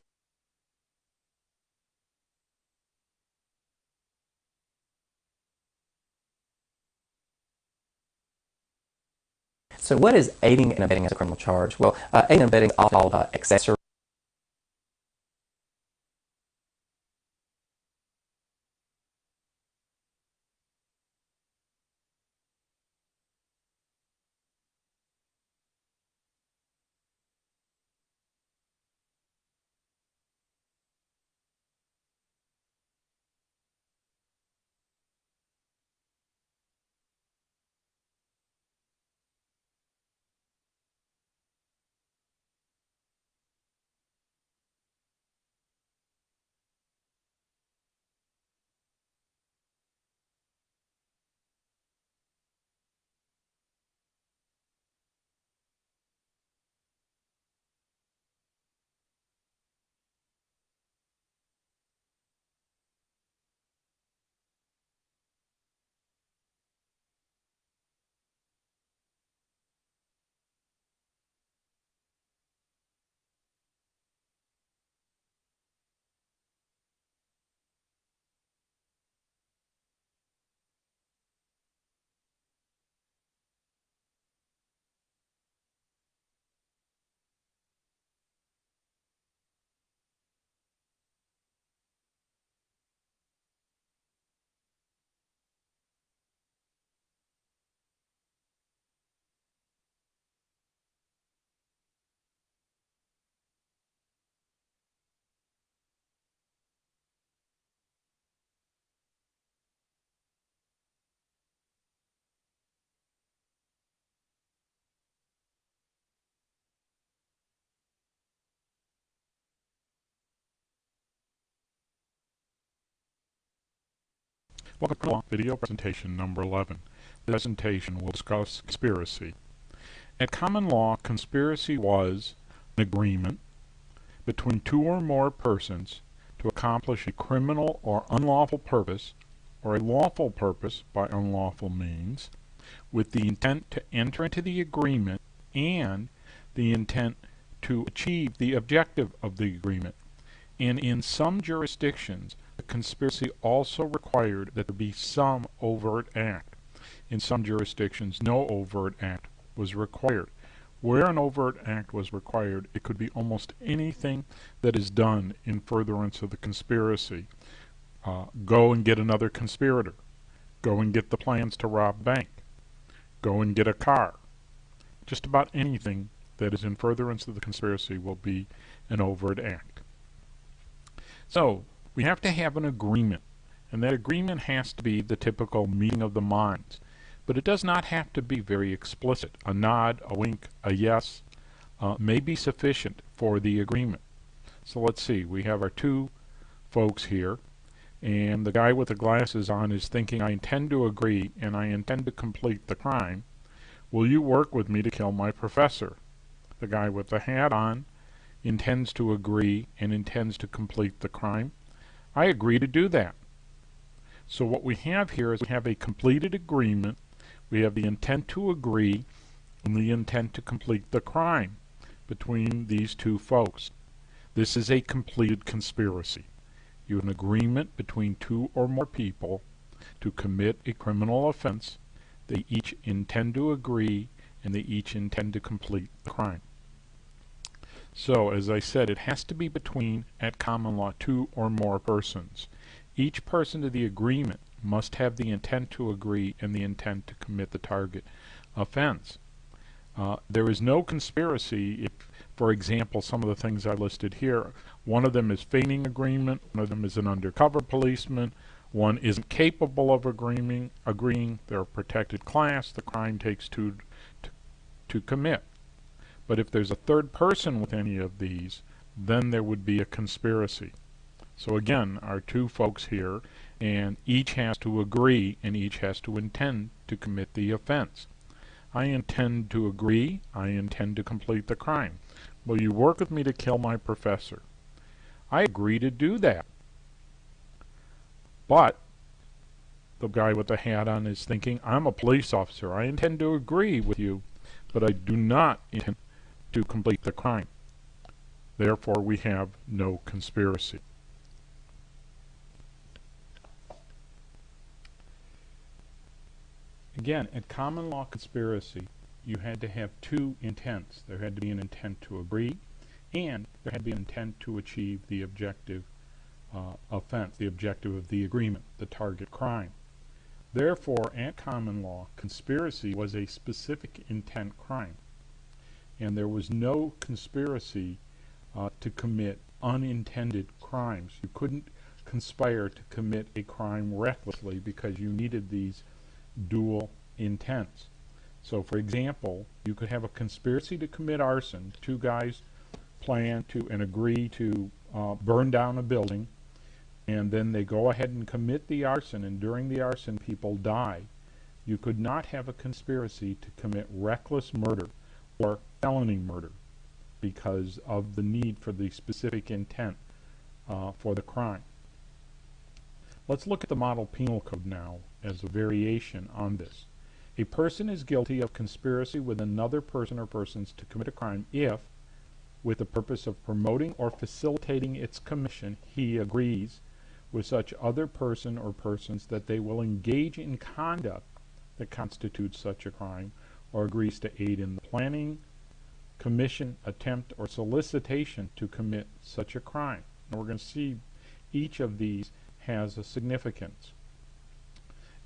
So what is aiding and abetting as a criminal charge? Well, aiding and abetting is often called accessory. Welcome to video presentation number 11. The presentation will discuss conspiracy. At common law, conspiracy was an agreement between two or more persons to accomplish a criminal or unlawful purpose, or a lawful purpose by unlawful means, with the intent to enter into the agreement and the intent to achieve the objective of the agreement. And in some jurisdictions, the conspiracy also required that there be some overt act. In some jurisdictions, no overt act was required. Where an overt act was required, it could be almost anything that is done in furtherance of the conspiracy. Go and get another conspirator. Go and get the plans to rob a bank. Go and get a car. Just about anything that is in furtherance of the conspiracy will be an overt act. So, we have to have an agreement, and that agreement has to be the typical meeting of the minds. but it does not have to be very explicit. A nod, a wink, a yes may be sufficient for the agreement. So let's see, we have our two folks here, and the guy with the glasses on is thinking, I intend to agree and I intend to complete the crime. Will you work with me to kill my professor? The guy with the hat on intends to agree and intends to complete the crime. I agree to do that. So what we have here is we have a completed agreement, we have the intent to agree, and the intent to complete the crime between these two folks. This is a completed conspiracy. You have an agreement between two or more people to commit a criminal offense. They each intend to agree and they each intend to complete the crime. So, as I said, it has to be between, at common law, two or more persons. Each person to the agreement must have the intent to agree and the intent to commit the target offense. There is no conspiracy if, for example, some of the things I listed here, one of them is feigning agreement, one of them is an undercover policeman, one isn't capable of agreeing, they're a protected class, the crime takes two to commit. But if there's a third person with any of these, then there would be a conspiracy. So again, our two folks here, and each has to agree and each has to intend to commit the offense. I intend to agree, I intend to complete the crime. Will you work with me to kill my professor? I agree to do that. But the guy with the hat on is thinking, I'm a police officer. I intend to agree with you, but I do not intend to complete the crime. Therefore, we have no conspiracy. Again, at common law conspiracy, you had to have two intents. There had to be an intent to agree, and there had to be an intent to achieve the objective offense, the objective of the agreement, the target crime. Therefore, at common law, conspiracy was a specific intent crime, and there was no conspiracy to commit unintended crimes. You couldn't conspire to commit a crime recklessly because you needed these dual intents. So, for example, you could have a conspiracy to commit arson. Two guys plan to and agree to burn down a building, and then they go ahead and commit the arson, and during the arson people die. You could not have a conspiracy to commit reckless murder or felony murder because of the need for the specific intent for the crime. Let's look at the Model Penal Code now as a variation on this. A person is guilty of conspiracy with another person or persons to commit a crime if, with the purpose of promoting or facilitating its commission, he agrees with such other person or persons that they will engage in conduct that constitutes such a crime, or agrees to aid in the planning, commission, attempt, or solicitation to commit such a crime. And we're going to see each of these has a significance.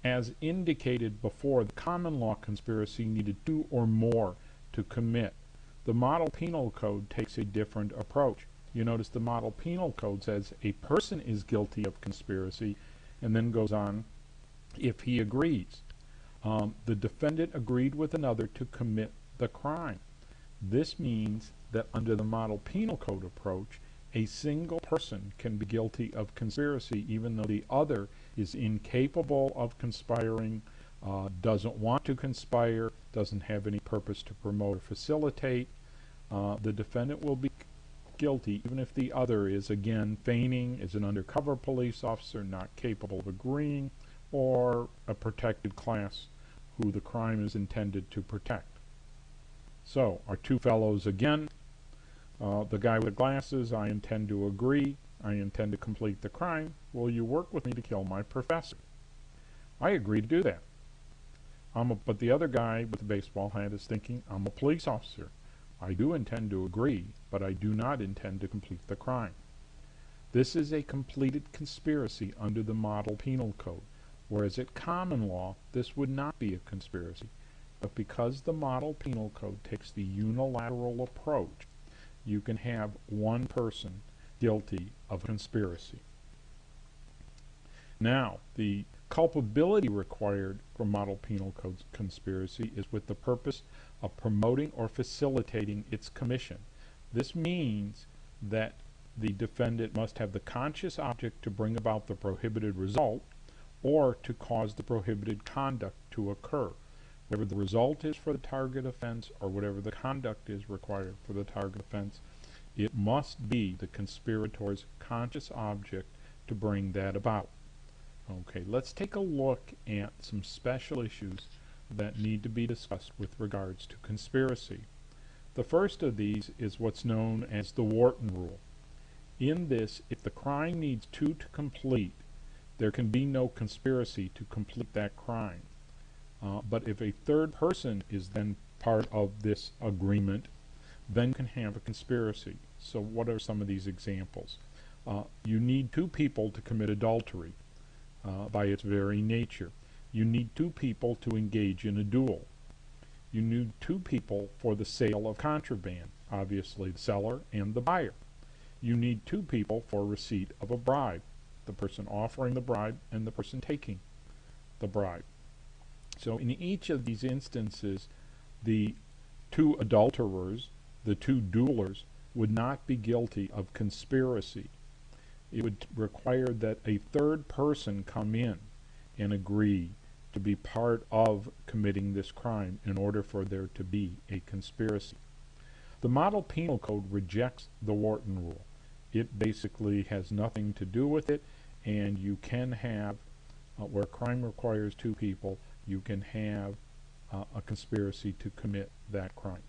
As indicated before, the common law conspiracy needed two or more to commit. The Model Penal Code takes a different approach. You notice the Model Penal Code says a person is guilty of conspiracy and then goes on if he agrees. The defendant agreed with another to commit the crime. This means that under the Model Penal Code approach, a single person can be guilty of conspiracy even though the other is incapable of conspiring, doesn't want to conspire, doesn't have any purpose to promote or facilitate. The defendant will be guilty even if the other is, again, feigning, is an undercover police officer, not capable of agreeing, or a protected class who the crime is intended to protect. So, our two fellows again, the guy with glasses, I intend to agree, I intend to complete the crime. Will you work with me to kill my professor? I agree to do that. But the other guy with the baseball hat is thinking, I'm a police officer. I do intend to agree, but I do not intend to complete the crime. This is a completed conspiracy under the Model Penal Code, whereas at common law, this would not be a conspiracy. But because the Model Penal Code takes the unilateral approach, you can have one person guilty of conspiracy. Now, the culpability required for model penal code conspiracy is with the purpose of promoting or facilitating its commission. This means that the defendant must have the conscious object to bring about the prohibited result or to cause the prohibited conduct to occur. Whatever the result is for the target offense or whatever the conduct is required for the target offense, it must be the conspirator's conscious object to bring that about. Okay, let's take a look at some special issues that need to be discussed with regards to conspiracy. The first of these is what's known as the Wharton rule. In this, if the crime needs two to complete, there can be no conspiracy to complete that crime. But if a third person is then part of this agreement, then you can have a conspiracy. So what are some of these examples? You need two people to commit adultery by its very nature. You need two people to engage in a duel. You need two people for the sale of contraband, obviously the seller and the buyer. You need two people for receipt of a bribe, the person offering the bribe and the person taking the bribe. So in each of these instances, the two adulterers, the two duelers, would not be guilty of conspiracy. It would require that a third person come in and agree to be part of committing this crime in order for there to be a conspiracy. The Model Penal Code rejects the Wharton rule. It basically has nothing to do with it, and you can have, where crime requires two people, you can have a conspiracy to commit that crime.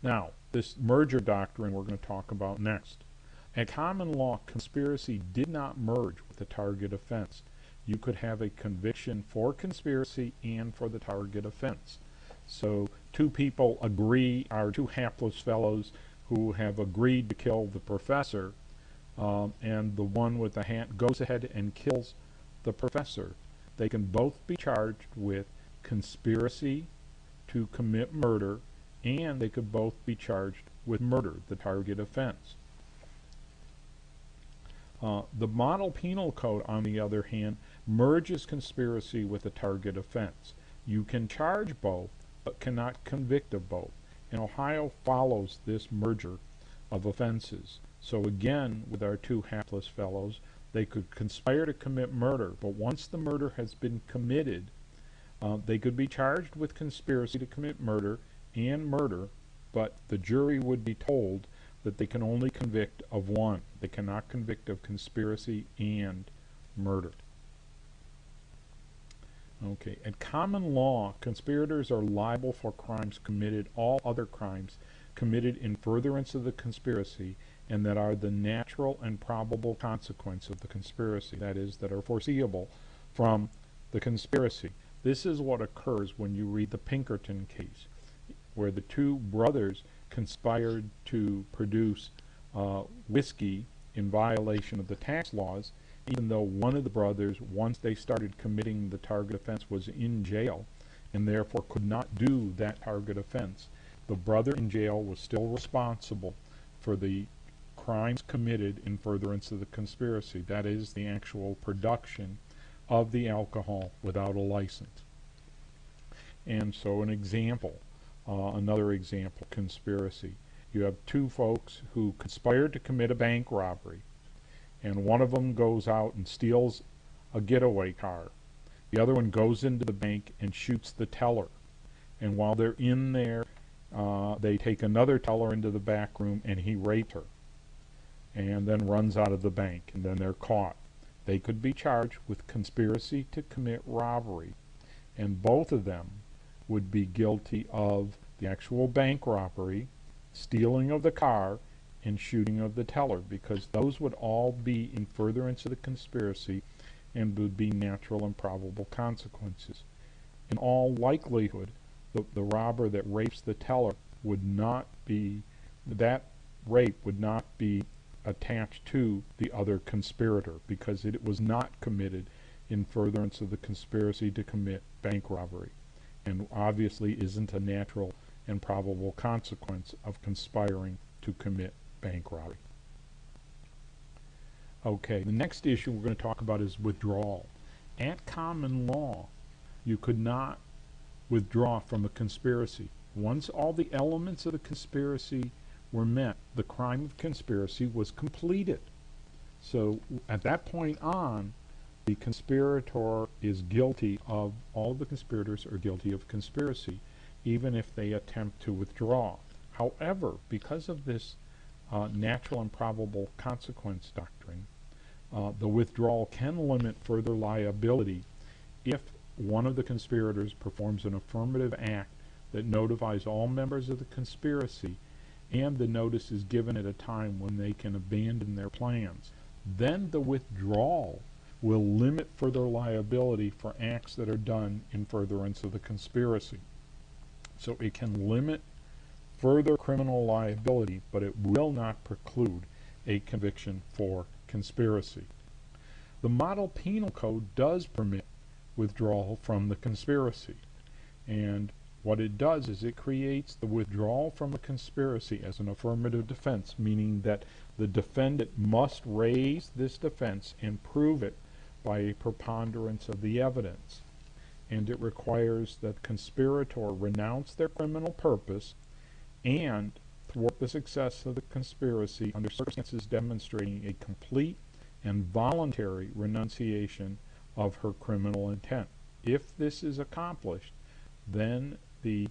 Now, this merger doctrine we're going to talk about next. At common law, conspiracy did not merge with the target offense. You could have a conviction for conspiracy and for the target offense. So two people agree, are two hapless fellows who have agreed to kill the professor, and the one with the hand goes ahead and kills the professor. They can both be charged with conspiracy to commit murder, and they could both be charged with murder, the target offense. The Model Penal Code, on the other hand, merges conspiracy with the target offense. You can charge both, but cannot convict of both. And Ohio follows this merger of offenses. So again, with our two hapless fellows, they could conspire to commit murder, but once the murder has been committed, they could be charged with conspiracy to commit murder and murder, but the jury would be told that they can only convict of one. They cannot convict of conspiracy and murder. Okay, at common law, conspirators are liable for crimes committed, all other crimes committed in furtherance of the conspiracy, and that are the natural and probable consequence of the conspiracy, that is, that are foreseeable from the conspiracy. This is what occurs when you read the Pinkerton case, where the two brothers conspired to produce whiskey in violation of the tax laws, even though one of the brothers, once they started committing the target offense, was in jail and therefore could not do that target offense. The brother in jail was still responsible for the crimes committed in furtherance of the conspiracy, that is, the actual production of the alcohol without a license. And so an example, another example, conspiracy. You have two folks who conspired to commit a bank robbery, and one of them goes out and steals a getaway car. The other one goes into the bank and shoots the teller. And while they're in there, they take another teller into the back room and he rapes her, and then runs out of the bank, and then they're caught. They could be charged with conspiracy to commit robbery, and both of them would be guilty of the actual bank robbery, stealing of the car, and shooting of the teller, because those would all be in furtherance of the conspiracy and would be natural and probable consequences. In all likelihood, the robber that rapes the teller would not be, that rape would not be attached to the other conspirator, because it was not committed in furtherance of the conspiracy to commit bank robbery, and obviously isn't a natural and probable consequence of conspiring to commit bank robbery. Okay, the next issue we're going to talk about is withdrawal. At common law, you could not withdraw from a conspiracy. Once all the elements of the conspiracy were met, the crime of conspiracy was completed. So at that point on, the conspirator is guilty of, all the conspirators are guilty of conspiracy, even if they attempt to withdraw. However, because of this natural and probable consequence doctrine, the withdrawal can limit further liability if one of the conspirators performs an affirmative act that notifies all members of the conspiracy, and the notice is given at a time when they can abandon their plans. Then the withdrawal will limit further liability for acts that are done in furtherance of the conspiracy. So it can limit further criminal liability, but it will not preclude a conviction for conspiracy. The Model Penal Code does permit withdrawal from the conspiracy, and what it does is it creates the withdrawal from a conspiracy as an affirmative defense, meaning that the defendant must raise this defense and prove it by a preponderance of the evidence. And it requires that conspirator renounce their criminal purpose and thwart the success of the conspiracy under circumstances demonstrating a complete and voluntary renunciation of her criminal intent. If this is accomplished, then the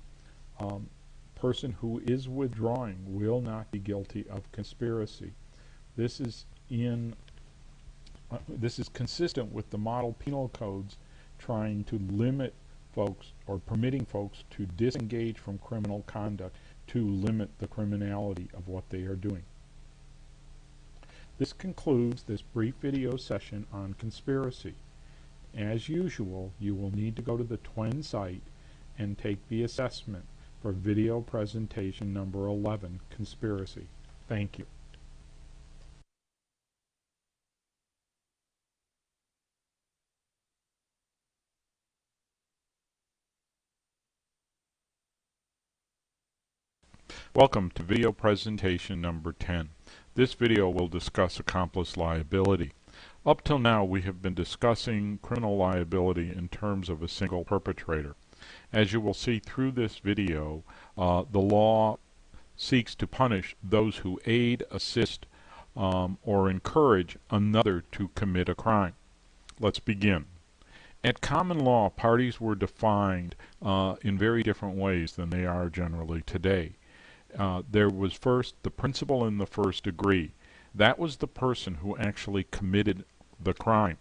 person who is withdrawing will not be guilty of conspiracy. This is consistent with the Model Penal Codes trying to limit folks, or permitting folks, to disengage from criminal conduct to limit the criminality of what they are doing. This concludes this brief video session on conspiracy. As usual, you will need to go to the TWEN site and take the assessment for video presentation number 11, Conspiracy. Thank you. Welcome to video presentation number 10. This video will discuss accomplice liability. Up till now, we have been discussing criminal liability in terms of a single perpetrator. As you will see through this video, the law seeks to punish those who aid, assist, or encourage another to commit a crime. Let's begin. At common law, parties were defined in very different ways than they are generally today. There was first the principal in the first degree. That was the person who actually committed the crime.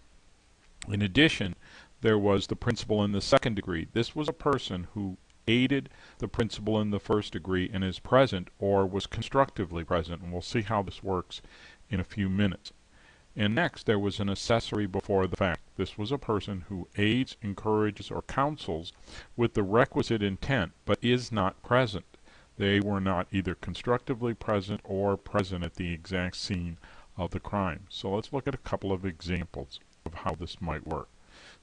In addition, there was the principal in the second degree. This was a person who aided the principal in the first degree and is present or was constructively present, and we'll see how this works in a few minutes. And next, there was an accessory before the fact. This was a person who aids, encourages, or counsels with the requisite intent but is not present. They were not either constructively present or present at the exact scene of the crime. So let's look at a couple of examples of how this might work.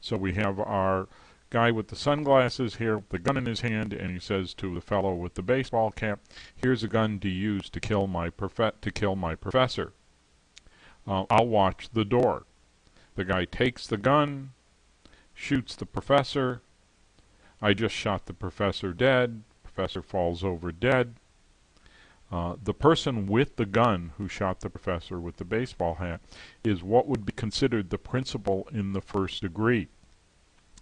So we have our guy with the sunglasses here, with the gun in his hand, and he says to the fellow with the baseball cap, "Here's a gun to use to kill my professor. I'll watch the door." The guy takes the gun, shoots the professor. "I just shot the professor dead." Professor falls over dead. The person with the gun who shot the professor with the baseball hat is what would be considered the principal in the first degree.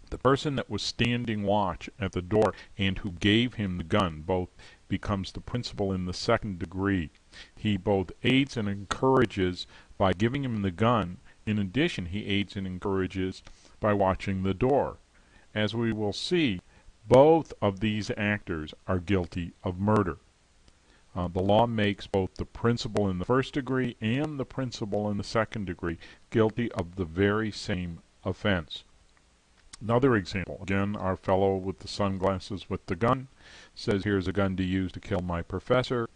The person that was standing watch at the door and who gave him the gun both becomes the principal in the second degree. He both aids and encourages by giving him the gun. In addition, he aids and encourages by watching the door. As we will see, both of these actors are guilty of murder. The law makes both the principal in the first degree and the principal in the second degree guilty of the very same offense. Another example, again, our fellow with the sunglasses with the gun says, "Here's a gun to use to kill my professor,"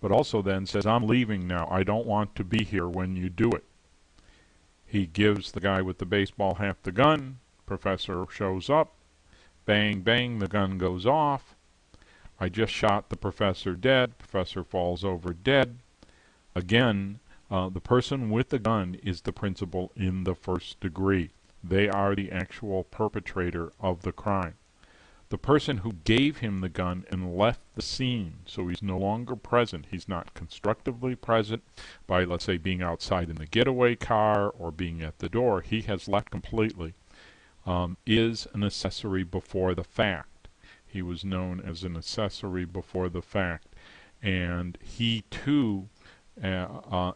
but also then says, "I'm leaving now. I don't want to be here when you do it." He gives the guy with the baseball hat the gun. Professor shows up. Bang, bang, the gun goes off. "I just shot the professor dead." Professor falls over dead. Again, the person with the gun is the principal in the first degree. They are the actual perpetrator of the crime. The person who gave him the gun and left the scene, so he's no longer present, he's not constructively present by, let's say, being outside in the getaway car or being at the door, he has left completely, is an accessory before the fact. He was known as an accessory before the fact, and he too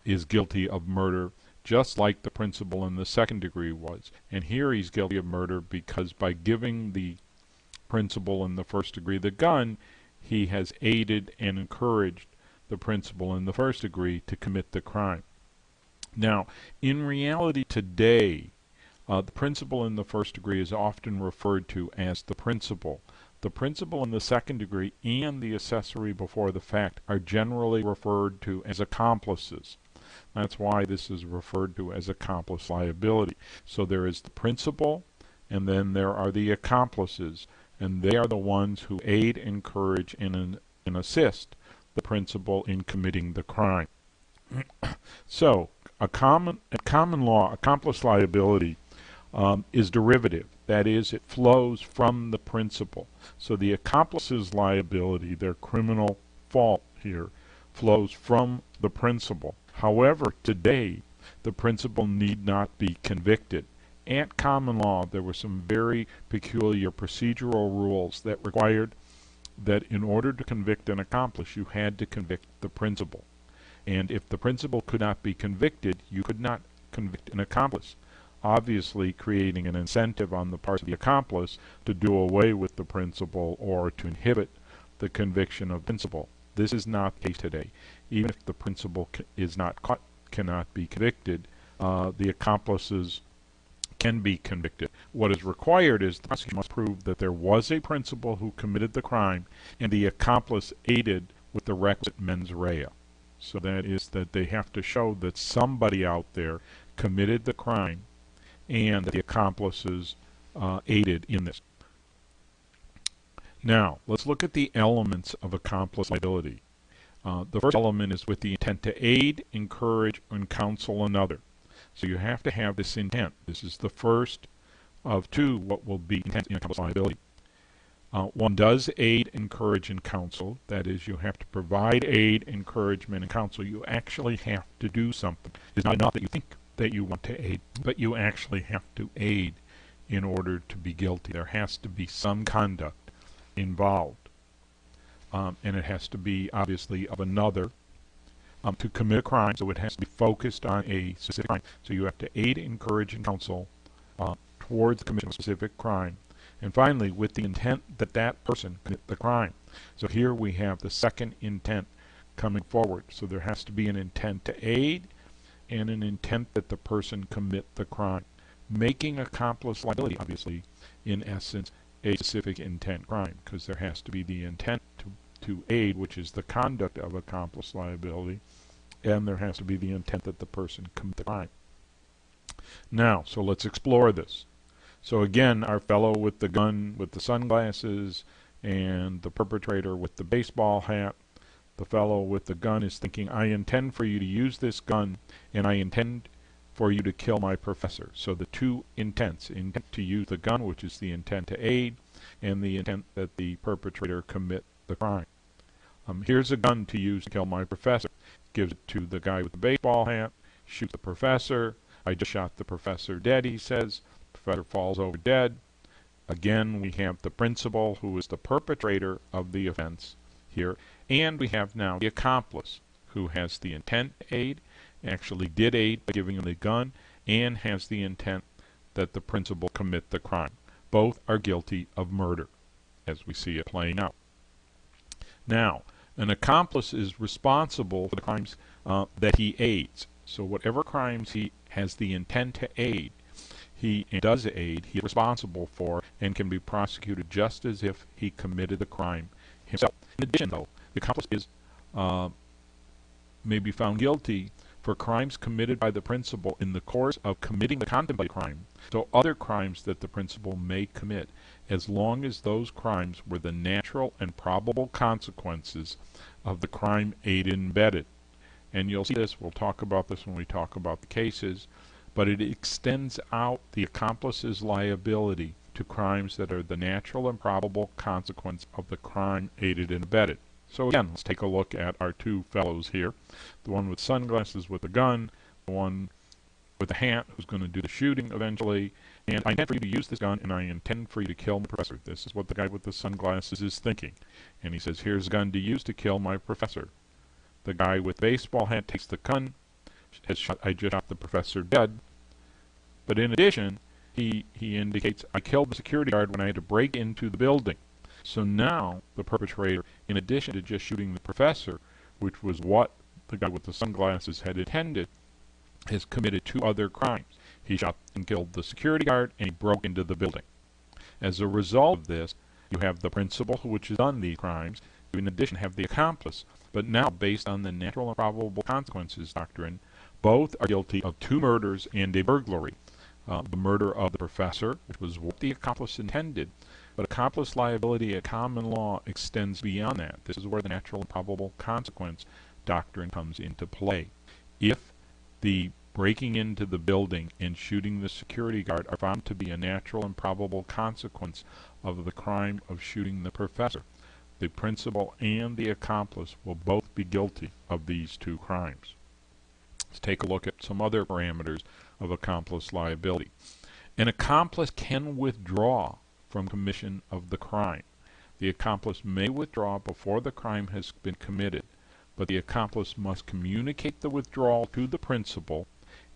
is guilty of murder, just like the principal in the second degree was. And here he's guilty of murder because by giving the principal in the first degree the gun, he has aided and encouraged the principal in the first degree to commit the crime. Now, in reality today, the principal in the first degree is often referred to as the principal. The principal in the second degree and the accessory before the fact are generally referred to as accomplices. That's why this is referred to as accomplice liability. So there is the principal, and then there are the accomplices, and they are the ones who aid, encourage, and assist the principal in committing the crime. So a common law accomplice liability is derivative. That is, it flows from the principal. So the accomplice's liability, their criminal fault here, flows from the principal. However, today, the principal need not be convicted. At common law, there were some very peculiar procedural rules that required that in order to convict an accomplice, you had to convict the principal. And if the principal could not be convicted, you could not convict an accomplice, obviously creating an incentive on the part of the accomplice to do away with the principal or to inhibit the conviction of principal. This is not the case today. Even if the principal is not caught, cannot be convicted, the accomplices can be convicted. What is required is the prosecutor must prove that there was a principal who committed the crime and the accomplice aided with the requisite mens rea. So that is that they have to show that somebody out there committed the crime and that the accomplices aided in this. Now, let's look at the elements of accomplice liability. The first element is with the intent to aid, encourage, and counsel another. So you have to have this intent. This is the first of two what will be intent in accomplice liability. One does aid, encourage, and counsel. That is, you have to provide aid, encouragement, and counsel. You actually have to do something. It's not enough that you think that you want to aid, but you actually have to aid in order to be guilty. There has to be some conduct involved, and it has to be obviously of another to commit a crime, so it has to be focused on a specific crime. So you have to aid, encourage, and counsel towards the commission of a specific crime. And finally, with the intent that that person commit the crime. So here we have the second intent coming forward. So there has to be an intent to aid and an intent that the person commit the crime, making accomplice liability, obviously, in essence, a specific intent crime, because there has to be the intent to aid, which is the conduct of accomplice liability, and there has to be the intent that the person commit the crime. Now, so let's explore this. So again, our fellow with the gun with the sunglasses and the perpetrator with the baseball hat, the fellow with the gun is thinking, I intend for you to use this gun and I intend for you to kill my professor. So the two intents, intent to use the gun, which is the intent to aid, and the intent that the perpetrator commit the crime. Here's a gun to use to kill my professor. Gives it to the guy with the baseball hat, shoots the professor. I just shot the professor dead, he says. The professor falls over dead. Again, we have the principal who is the perpetrator of the offense here, and we have now the accomplice who has the intent to aid, actually did aid by giving him the gun, and has the intent that the principal commit the crime. Both are guilty of murder, as we see it playing out. Now, an accomplice is responsible for the crimes that he aids. So whatever crimes he has the intent to aid, he does aid, he is responsible for, and can be prosecuted just as if he committed the crime himself. In addition, though, the accomplice is may be found guilty for crimes committed by the principal in the course of committing the contemplated crime, so other crimes that the principal may commit, as long as those crimes were the natural and probable consequences of the crime aided and abetted. And you'll see this, we'll talk about this when we talk about the cases, but it extends out the accomplice's liability to crimes that are the natural and probable consequence of the crime aided and abetted. So again, let's take a look at our two fellows here. The one with sunglasses with a gun, the one with a hat who's going to do the shooting eventually. And I intend for you to use this gun, and I intend for you to kill my professor. This is what the guy with the sunglasses is thinking. And he says, here's a gun to use to kill my professor. The guy with the baseball hat takes the gun. I just shot the professor dead. But in addition, he indicates, I killed the security guard when I had to break into the building. So now the perpetrator, in addition to just shooting the professor, which was what the guy with the sunglasses had intended, has committed two other crimes. He shot and killed the security guard, and he broke into the building. As a result of this, you have the principal, which has done these crimes. You, in addition, have the accomplice. But now, based on the natural and probable consequences doctrine, both are guilty of two murders and a burglary. The murder of the professor, which was what the accomplice intended, but accomplice liability at common law extends beyond that. This is where the natural and probable consequence doctrine comes into play. If the breaking into the building and shooting the security guard are found to be a natural and probable consequence of the crime of shooting the professor, the principal and the accomplice will both be guilty of these two crimes. Let's take a look at some other parameters of accomplice liability. An accomplice can withdraw from commission of the crime. The accomplice may withdraw before the crime has been committed, but the accomplice must communicate the withdrawal to the principal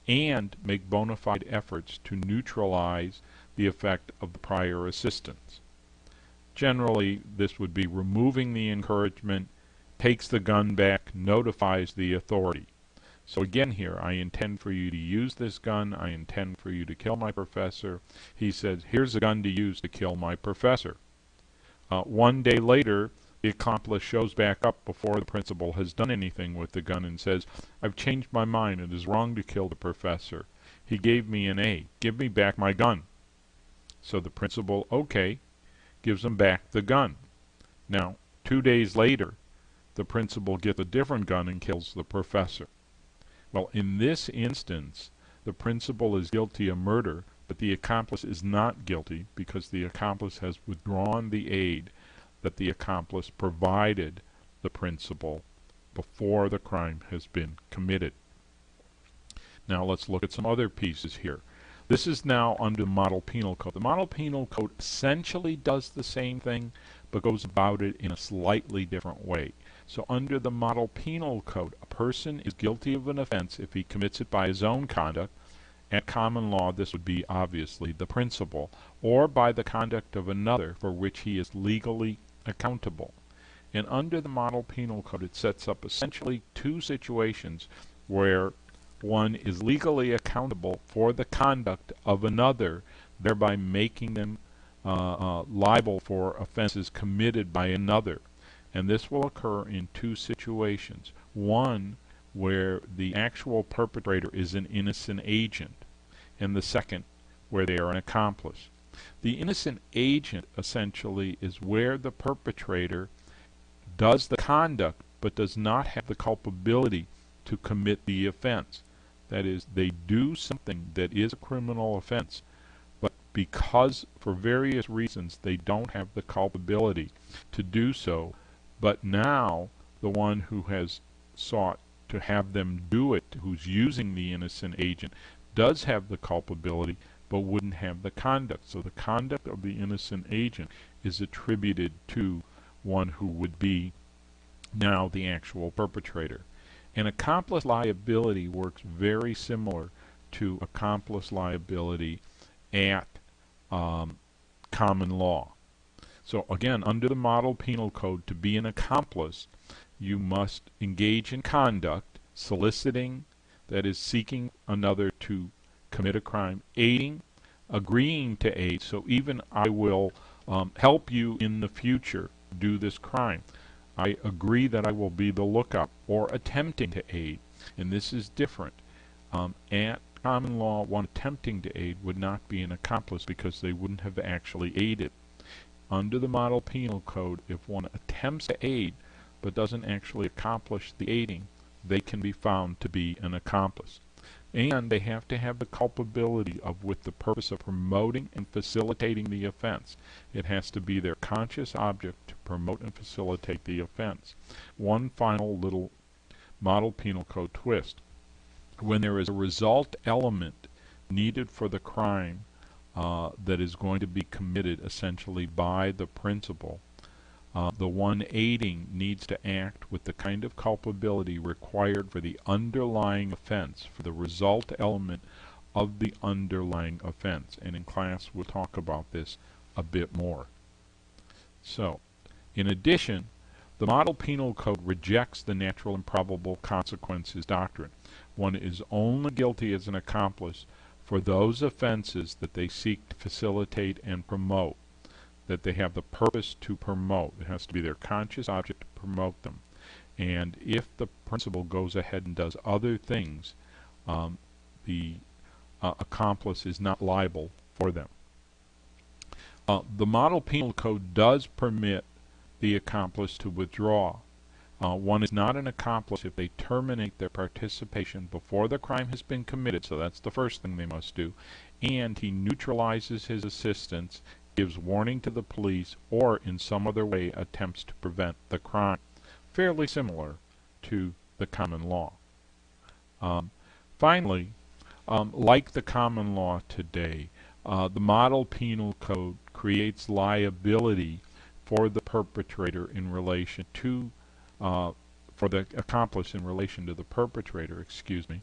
and make bona fide efforts to neutralize the effect of the prior assistance. Generally, this would be removing the encouragement, takes the gun back, notifies the authority. So again here, I intend for you to use this gun, I intend for you to kill my professor. He says, here's a gun to use to kill my professor. One day later, the accomplice shows back up before the principal has done anything with the gun and says, I've changed my mind, it is wrong to kill the professor. He gave me an A, give me back my gun. So the principal, okay, gives him back the gun. Now, 2 days later, the principal gets a different gun and kills the professor. Well, in this instance, the principal is guilty of murder, but the accomplice is not guilty because the accomplice has withdrawn the aid that the accomplice provided the principal before the crime has been committed. Now let's look at some other pieces here. This is now under the Model Penal Code. The Model Penal Code essentially does the same thing, but goes about it in a slightly different way. So under the Model Penal Code, a person is guilty of an offense if he commits it by his own conduct. At common law, this would be obviously the principal, or by the conduct of another for which he is legally accountable. And under the Model Penal Code, it sets up essentially two situations where one is legally accountable for the conduct of another, thereby making them liable for offenses committed by another. And this will occur in two situations. One, where the actual perpetrator is an innocent agent, and the second, where they are an accomplice. The innocent agent essentially is where the perpetrator does the conduct but does not have the culpability to commit the offense. That is, they do something that is a criminal offense, but because for various reasons they don't have the culpability to do so, but now the one who has sought to have them do it, who's using the innocent agent, does have the culpability but wouldn't have the conduct. So the conduct of the innocent agent is attributed to one who would be now the actual perpetrator. And accomplice liability works very similar to accomplice liability at common law. So again, under the Model Penal Code, to be an accomplice, you must engage in conduct, soliciting, that is seeking another to commit a crime, aiding, agreeing to aid, so even I will help you in the future do this crime. I agree that I will be the lookout, or attempting to aid, and this is different. At common law, one attempting to aid would not be an accomplice because they wouldn't have actually aided. Under the Model Penal Code, if one attempts to aid but doesn't actually accomplish the aiding, they can be found to be an accomplice. And they have to have the culpability of with the purpose of promoting and facilitating the offense. It has to be their conscious object to promote and facilitate the offense. One final little model penal code twist. When there is a result element needed for the crime that is going to be committed essentially by the principal, the one aiding needs to act with the kind of culpability required for the underlying offense, for the result element of the underlying offense. And in class we'll talk about this a bit more. So, in addition, the model penal code rejects the natural and probable consequences doctrine. One is only guilty as an accomplice for those offenses that they seek to facilitate and promote, that they have the purpose to promote. It has to be their conscious object to promote them. And if the principal goes ahead and does other things, the accomplice is not liable for them. The model penal code does permit the accomplice to withdraw. One is not an accomplice if they terminate their participation before the crime has been committed, so that's the first thing they must do, and he neutralizes his assistance, gives warning to the police, or in some other way attempts to prevent the crime. Fairly similar to the common law. Finally, like the common law today, the model penal code creates liability for the perpetrator in relation to, for the accomplice in relation to the perpetrator, excuse me.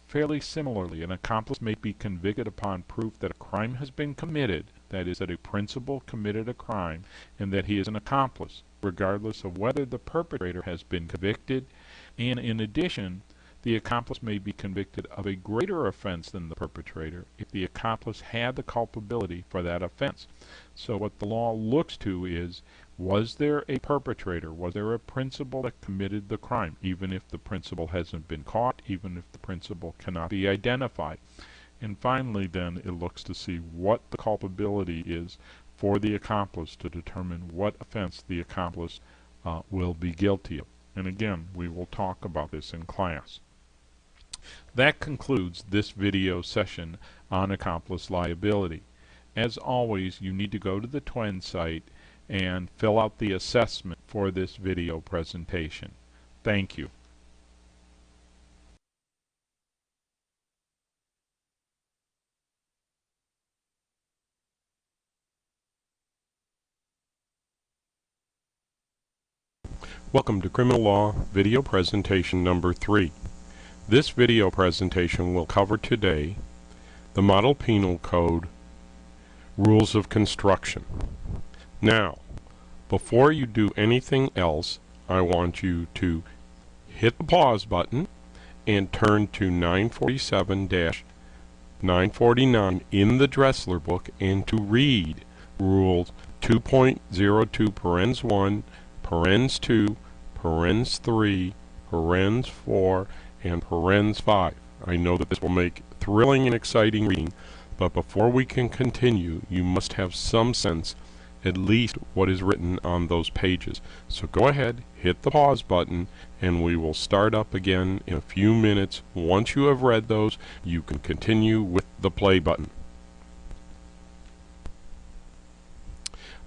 Fairly similarly, an accomplice may be convicted upon proof that a crime has been committed, that is, that a principal committed a crime, and that he is an accomplice, regardless of whether the perpetrator has been convicted. And in addition, the accomplice may be convicted of a greater offense than the perpetrator if the accomplice had the culpability for that offense. So what the law looks to is, was there a perpetrator? Was there a principal that committed the crime? Even if the principal hasn't been caught, even if the principal cannot be identified. And finally then, it looks to see what the culpability is for the accomplice to determine what offense the accomplice will be guilty of. And again, we will talk about this in class. That concludes this video session on accomplice liability. As always, you need to go to the TWEN site and fill out the assessment for this video presentation. Thank you. Welcome to Criminal Law video presentation number 3. This video presentation will cover today the Model Penal Code Rules of Construction. Now, before you do anything else, I want you to hit the pause button and turn to 947-949 in the Dressler book and to read Rules 2.02 parens 1, parens 2, parens 3, parens 4, and parens 5. I know that this will make thrilling and exciting reading, but before we can continue, you must have some sense at least what is written on those pages. So go ahead, hit the pause button, and we will start up again in a few minutes. Once you have read those, you can continue with the play button.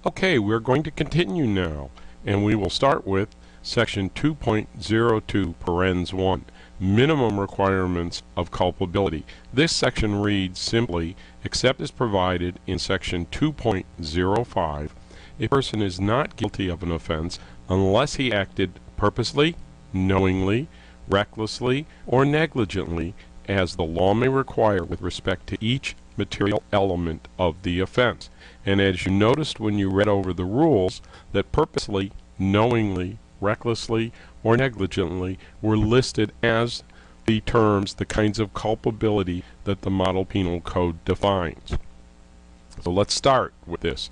Okay, we're going to continue now, and we will start with section 2.02 parens 1. Minimum requirements of culpability. This section reads simply, except as provided in section 2.05, a person is not guilty of an offense unless he acted purposely, knowingly, recklessly, or negligently as the law may require with respect to each material element of the offense. And as you noticed when you read over the rules, that purposely, knowingly, recklessly, or negligently were listed as the terms, the kinds of culpability that the Model Penal Code defines. So let's start with this.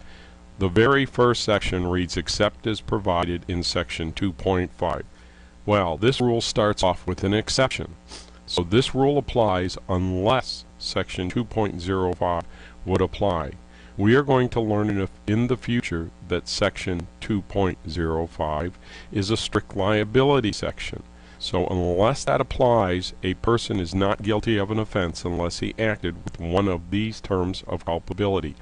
The very first section reads, except as provided in section 2.5. Well, this rule starts off with an exception. So this rule applies unless section 2.05 would apply. We are going to learn in the future that section 2.05 is a strict liability section. So unless that applies, a person is not guilty of an offense unless he acted with one of these terms of culpability.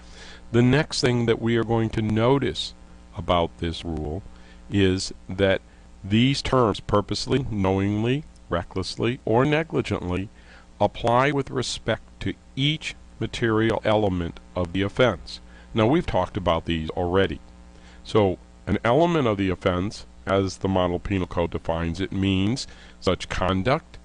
The next thing that we are going to notice about this rule is that these terms, purposely, knowingly, recklessly, or negligently, apply with respect to each material element of the offense. Now, we've talked about these already. So an element of the offense, as the Model Penal Code defines it, means such conduct,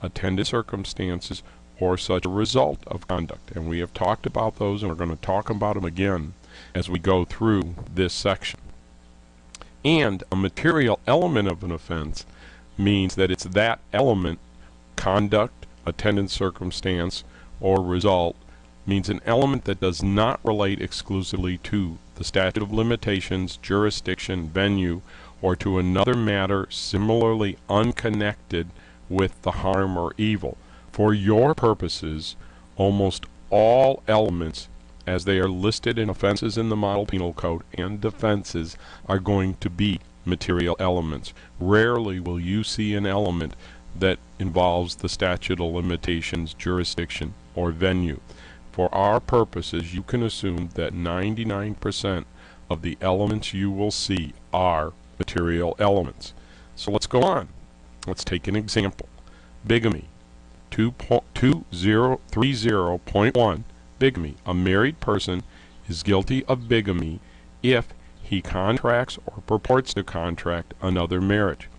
attendant circumstances, or such a result of conduct. And we have talked about those, and we're going to talk about them again as we go through this section. And a material element of an offense means that it's that element, conduct, attendant circumstance, or result, means an element that does not relate exclusively to the statute of limitations, jurisdiction, venue, or to another matter similarly unconnected with the harm or evil. For your purposes, almost all elements, as they are listed in offenses in the Model Penal Code and defenses, are going to be material elements. Rarely will you see an element that involves the statute of limitations, jurisdiction, or venue. For our purposes, you can assume that 99% of the elements you will see are material elements. So let's go on. Let's take an example. Bigamy. 2030.1. Bigamy. A married person is guilty of bigamy if he contracts or purports to contract another marriage.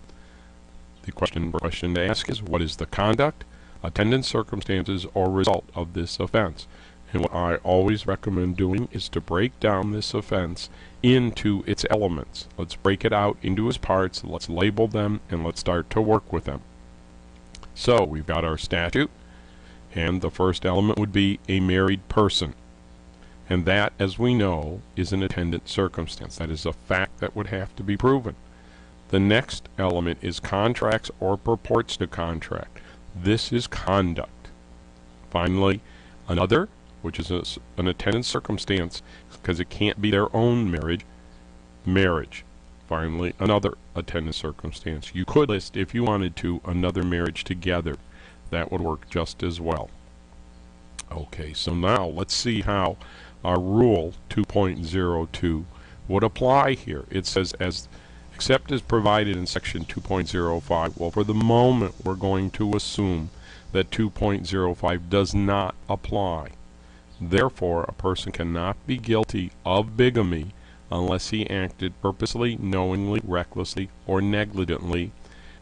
The question to ask is, what is the conduct, attendant circumstances, or result of this offense? And what I always recommend doing is to break down this offense into its elements. Let's break it out into its parts, let's label them, and let's start to work with them. So we've got our statute, and the first element would be a married person. And that, as we know, is an attendant circumstance. That is a fact that would have to be proven. The next element is contracts or purports to contract. This is conduct. Finally, another, which is an attendant circumstance, because it can't be their own marriage, marriage. Finally, another attendant circumstance. You could list, if you wanted to, another marriage together. That would work just as well. Okay, so now let's see how our Rule 2.02 would apply here. It says, except as provided in Section 2.05. Well, for the moment, we're going to assume that 2.05 does not apply. Therefore, a person cannot be guilty of bigamy unless he acted purposely, knowingly, recklessly, or negligently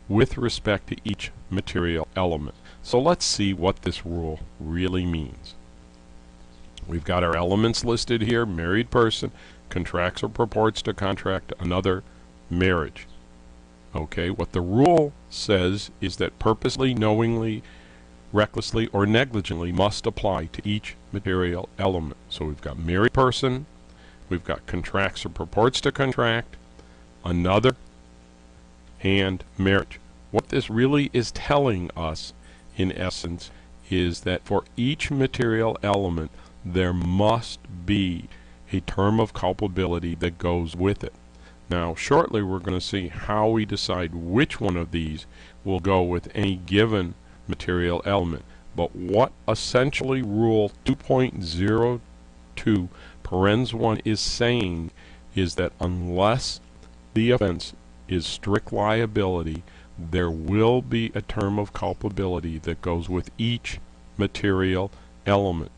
with respect to each material element. So let's see what this rule really means. We've got our elements listed here: married person, contracts or purports to contract another marriage. Okay, what the rule says is that purposely, knowingly, recklessly, or negligently must apply to each material element. So we've got married person, we've got contracts or purports to contract, another, and marriage. What this really is telling us, in essence, is that for each material element, there must be a term of culpability that goes with it. Now, shortly we're going to see how we decide which one of these will go with any given material element. But what essentially Rule 2.02 parens 1 is saying is that unless the offense is strict liability, there will be a term of culpability that goes with each material element.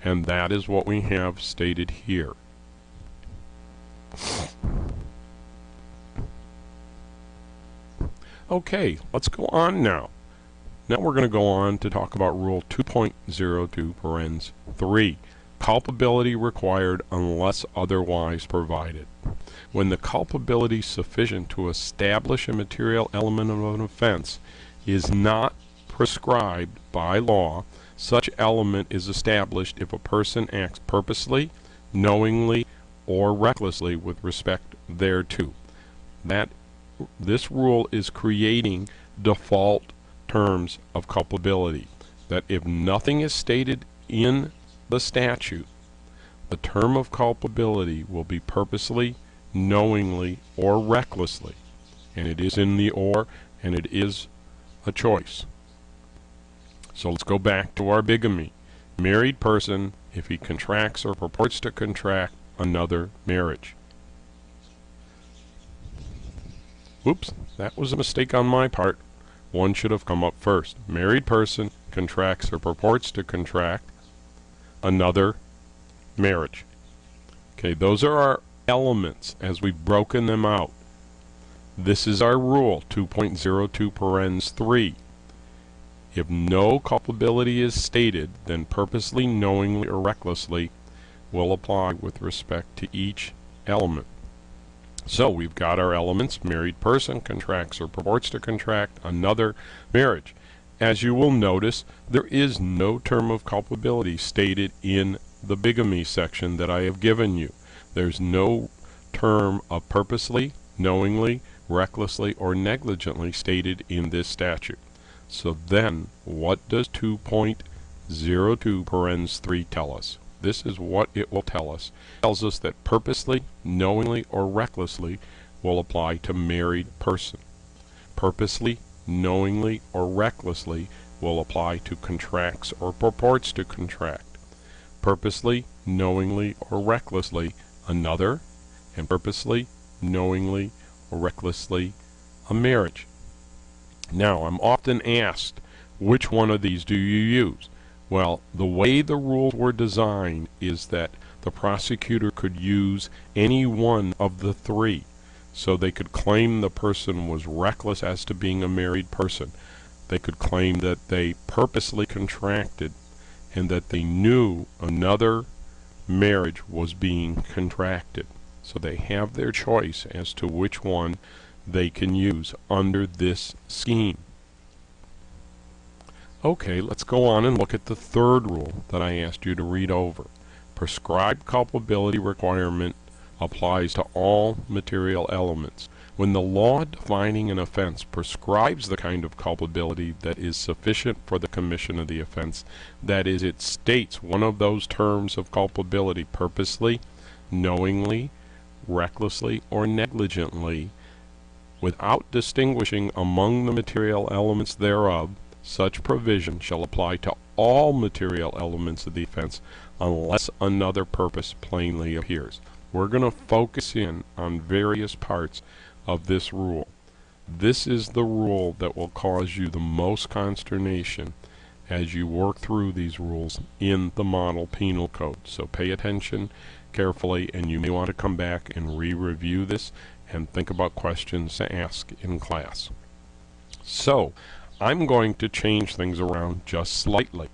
And that is what we have stated here. Okay, let's go on now. Now we're going to go on to talk about Rule 2.02 parens 3. Culpability required unless otherwise provided. When the culpability sufficient to establish a material element of an offense is not prescribed by law, such element is established if a person acts purposely, knowingly, or recklessly with respect thereto. This rule is creating default terms of culpability, that if nothing is stated in the statute, the term of culpability will be purposely, knowingly, or recklessly. and it is in the or, and it is a choice. So let's go back to our bigamy. Married person if he contracts or purports to contract another marriage. Oops, that was a mistake on my part. One should have come up first. Married person contracts or purports to contract another marriage. Okay, those are our elements as we've broken them out. This is our rule, 2.02 parens 3. If no culpability is stated, then purposely, knowingly, or recklessly will apply with respect to each element. So we've got our elements. Married person contracts or purports to contract another marriage. As you will notice, there is no term of culpability stated in the bigamy section that I have given you. There's no term of purposely, knowingly, recklessly, or negligently stated in this statute. So then, what does 2.02 parens 3 tell us? This is what it will tell us. It tells us that purposely, knowingly, or recklessly will apply to married person. Purposely, knowingly, or recklessly will apply to contracts or purports to contract. Purposely, knowingly, or recklessly another, and purposely, knowingly, or recklessly a marriage. Now, I'm often asked, which one of these do you use? Well, the way the rules were designed is that the prosecutor could use any one of the three. So they could claim the person was reckless as to being a married person. They could claim that they purposely contracted and that they knew another marriage was being contracted. So they have their choice as to which one they can use under this scheme. Okay, let's go on and look at the third rule that I asked you to read over. Prescribed culpability requirement applies to all material elements. When the law defining an offense prescribes the kind of culpability that is sufficient for the commission of the offense, that is, it states one of those terms of culpability purposely, knowingly, recklessly, or negligently, without distinguishing among the material elements thereof, such provision shall apply to all material elements of the offense unless another purpose plainly appears. We're going to focus in on various parts of this rule. This is the rule that will cause you the most consternation as you work through these rules in the model penal code. So pay attention carefully, and you may want to come back and re-review this and think about questions to ask in class. So I'm going to change things around just slightly.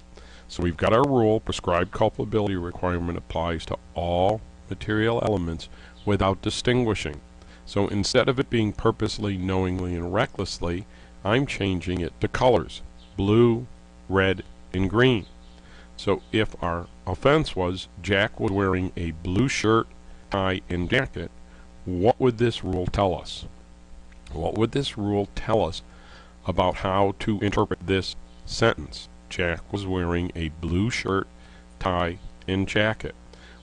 So we've got our rule, prescribed culpability requirement applies to all material elements without distinguishing. So instead of it being purposely, knowingly, and recklessly, I'm changing it to colors, blue, red, and green. So if our offense was Jack was wearing a blue shirt, tie, and jacket, what would this rule tell us? What would this rule tell us about how to interpret this sentence? Jack was wearing a blue shirt, tie, and jacket.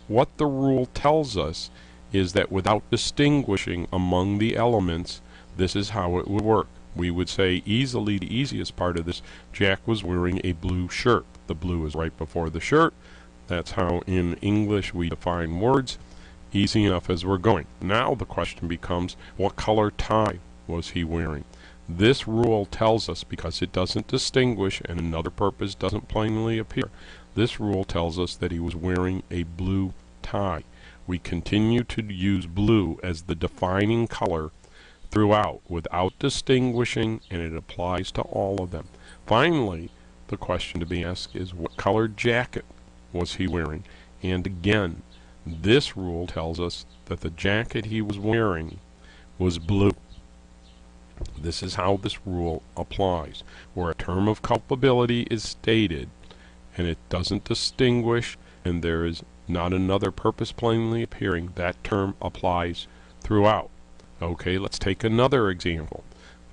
What the rule tells us is that without distinguishing among the elements, this is how it would work. We would say easily, the easiest part of this, Jack was wearing a blue shirt. The blue is right before the shirt. That's how in English we define words. Easy enough as we're going. Now the question becomes, what color tie was he wearing? This rule tells us, because it doesn't distinguish and another purpose doesn't plainly appear, this rule tells us that he was wearing a blue tie. We continue to use blue as the defining color throughout without distinguishing, and it applies to all of them. Finally, the question to be asked is, what colored jacket was he wearing? And again, this rule tells us that the jacket he was wearing was blue. This is how this rule applies. Where a term of culpability is stated and it doesn't distinguish and there is not another purpose plainly appearing, that term applies throughout. Okay, let's take another example.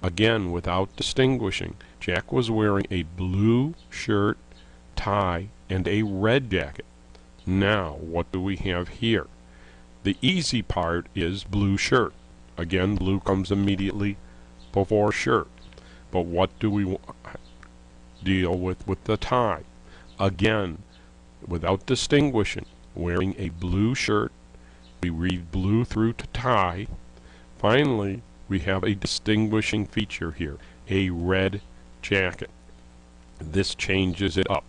Again, without distinguishing, Jack was wearing a blue shirt, tie, and a red jacket. Now, what do we have here? The easy part is blue shirt. Again, blue comes immediately before shirt. But what do we deal with the tie? Again, without distinguishing, wearing a blue shirt, we read blue through to tie. Finally, we have a distinguishing feature here, a red jacket. This changes it up,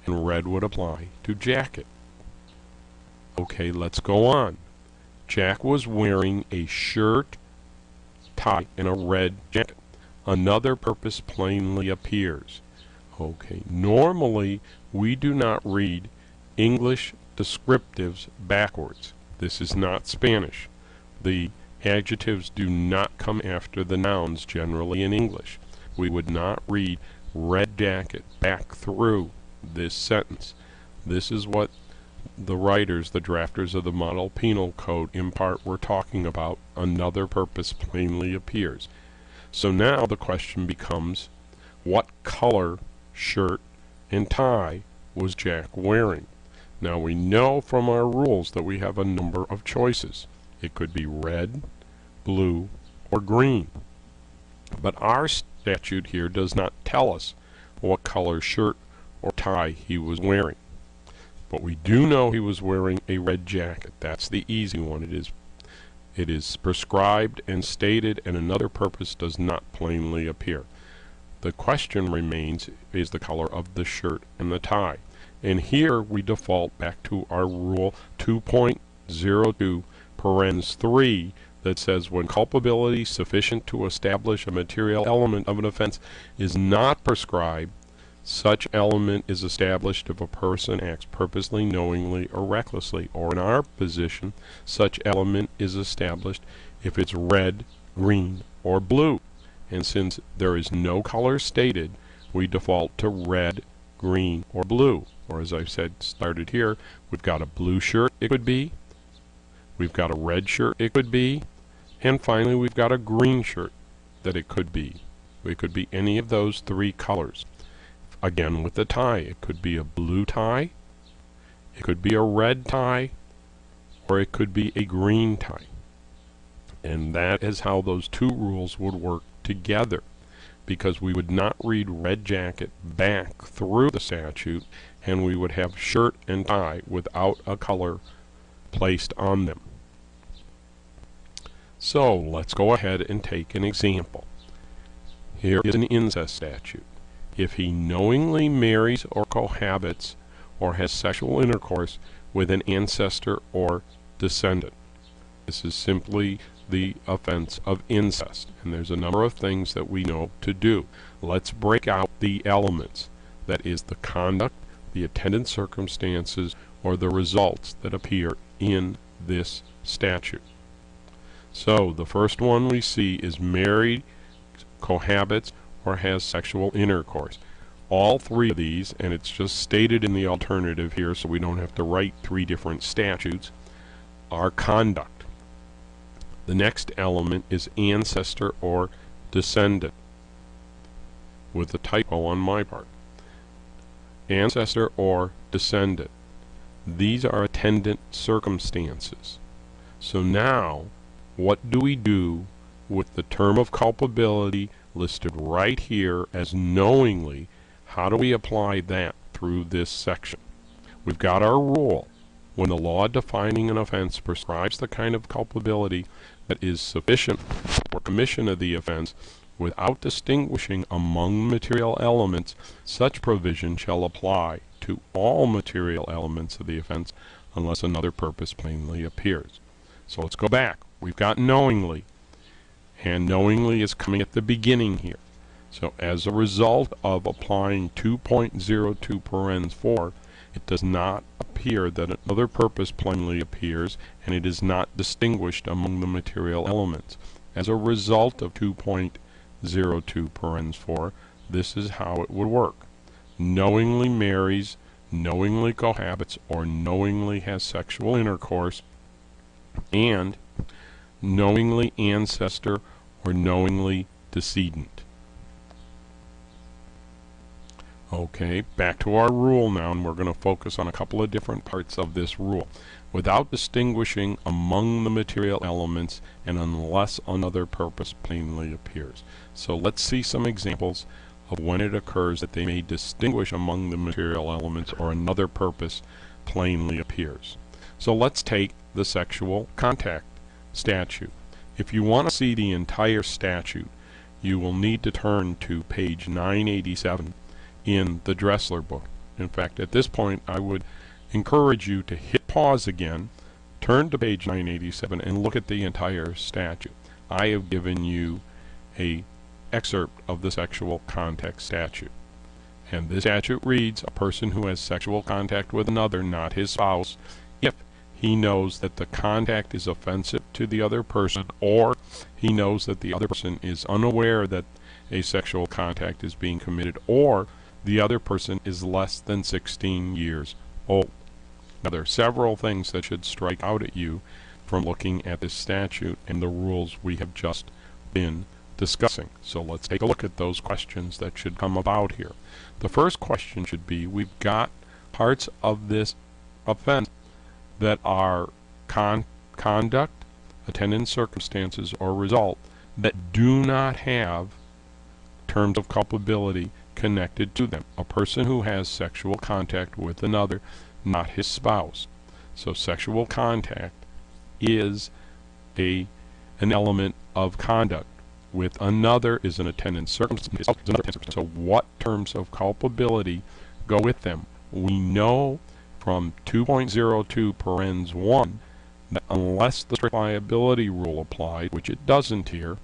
and red would apply to jacket. Okay, let's go on. Jack was wearing a shirt, tie, and a red jacket. Another purpose plainly appears. Okay, normally we do not read English descriptives backwards. This is not Spanish. The adjectives do not come after the nouns generally in English. We would not read red jacket back through this sentence. This is what the writers, the drafters of the Model Penal Code in part were talking about. Another purpose plainly appears. So now the question becomes, what color shirt and tie was Jack wearing? Now we know from our rules that we have a number of choices. It could be red, blue, or green. But our statute here does not tell us what color shirt or tie he was wearing. But we do know he was wearing a red jacket. That's the easy one. It is prescribed and stated, and another purpose does not plainly appear. The question remains is the color of the shirt and the tie. And here we default back to our rule 2.02 parens 3 that says when culpability sufficient to establish a material element of an offense is not prescribed, such element is established if a person acts purposely, knowingly, or recklessly. Or in our position, such element is established if it's red, green, or blue. And since there is no color stated, we default to red, green, or blue. Or as I said, started here, we've got a blue shirt, it could be. We've got a red shirt, it could be. And finally, we've got a green shirt that it could be. It could be any of those three colors. Again, with the tie, it could be a blue tie, it could be a red tie, or it could be a green tie. And that is how those two rules would work together, because we would not read red jacket back through the statute, and we would have shirt and tie without a color placed on them. So let's go ahead and take an example. Here is an incest statute. If he knowingly marries or cohabits or has sexual intercourse with an ancestor or descendant. This is simply the offense of incest, and there's a number of things that we know to do. Let's break out the elements. That is the conduct, the attendant circumstances, or the results that appear in this statute. So the first one we see is married, cohabits, or has sexual intercourse. All three of these, and it's just stated in the alternative here so we don't have to write three different statutes, are conduct. The next element is ancestor or descendant, with a typo on my part. Ancestor or descendant. These are attendant circumstances. So now, what do we do with the term of culpability listed right here as knowingly? How do we apply that through this section? We've got our rule. When the law defining an offense prescribes the kind of culpability that is sufficient for commission of the offense without distinguishing among material elements, such provision shall apply to all material elements of the offense unless another purpose plainly appears. So let's go back. We've got knowingly, and knowingly is coming at the beginning here. So as a result of applying 2.02 parens 4, it does not appear that another purpose plainly appears, and it is not distinguished among the material elements. As a result of 2.02 parens 4, this is how it would work. Knowingly marries, knowingly cohabits, or knowingly has sexual intercourse, and knowingly ancestor or knowingly decedent. Okay, back to our rule now, and we're going to focus on a couple of different parts of this rule. Without distinguishing among the material elements and unless another purpose plainly appears. So let's see some examples of when it occurs that they may distinguish among the material elements or another purpose plainly appears. So let's take the sexual contact statute. If you want to see the entire statute, you will need to turn to page 987 in the Dressler book. In fact, at this point, I would encourage you to hit pause again, turn to page 987, and look at the entire statute. I have given you an excerpt of the sexual contact statute. And this statute reads, a person who has sexual contact with another, not his spouse, if he knows that the contact is offensive to the other person, or he knows that the other person is unaware that a sexual contact is being committed, or the other person is less than 16 years old. Now, there are several things that should strike out at you from looking at this statute and the rules we have just been discussing. So let's take a look at those questions that should come about here. The first question should be, we've got parts of this offense that are conduct, attendant circumstances, or result that do not have terms of culpability connected to them. A person who has sexual contact with another, not his spouse. So sexual contact is an element of conduct. With another is an attendant circumstance. So what terms of culpability go with them? We know from 2.02 parens 1 that unless the strict liability rule applied, which it doesn't here,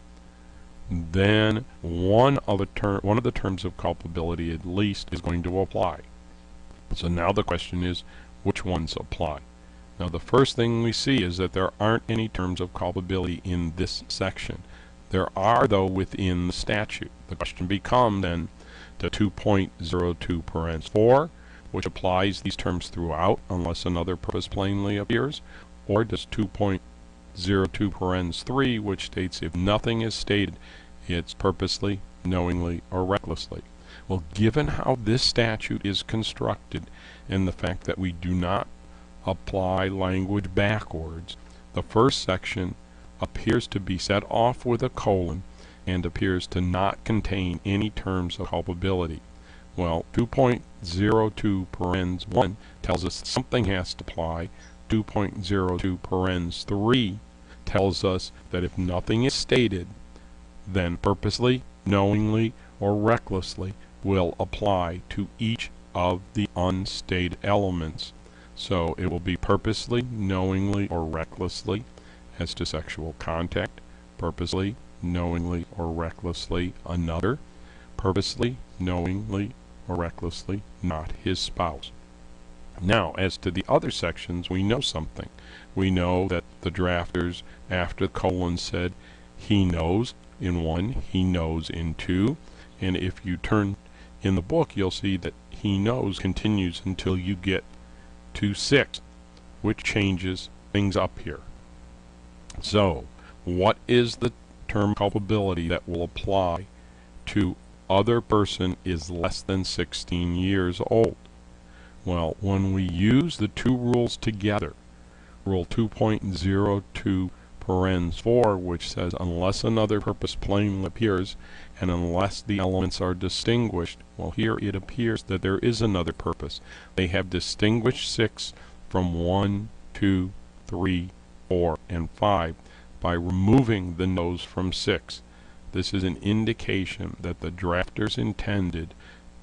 then one of the terms of culpability at least is going to apply. So now the question is, which ones apply? Now the first thing we see is that there aren't any terms of culpability in this section. There are, though, within the statute. The question becomes then to 2.02 parens 4, which applies these terms throughout unless another purpose plainly appears, or does 2.02 parens 3, which states if nothing is stated, it's purposely, knowingly, or recklessly. Well, given how this statute is constructed and the fact that we do not apply language backwards, the first section appears to be set off with a colon and appears to not contain any terms of culpability. Well, 2.02 parens 1 tells us something has to apply. 2.02 parens 3 tells us that if nothing is stated, then purposely, knowingly, or recklessly will apply to each of the unstated elements. So it will be purposely, knowingly, or recklessly as to sexual contact, purposely, knowingly, or recklessly another, purposely, knowingly, or recklessly not his spouse. Now, as to the other sections, we know something. We know that the drafters, after the colon, said he knows in 1, he knows in 2, and if you turn in the book, you'll see that he knows continues until you get to 6, which changes things up here. So, what is the term culpability that will apply to other person is less than 16 years old? Well, when we use the two rules together, Rule 2.02 parens 4, which says unless another purpose plainly appears and unless the elements are distinguished, well, here it appears that there is another purpose. They have distinguished 6 from 1, 2, 3, 4, and 5 by removing the knows from 6. This is an indication that the drafters intended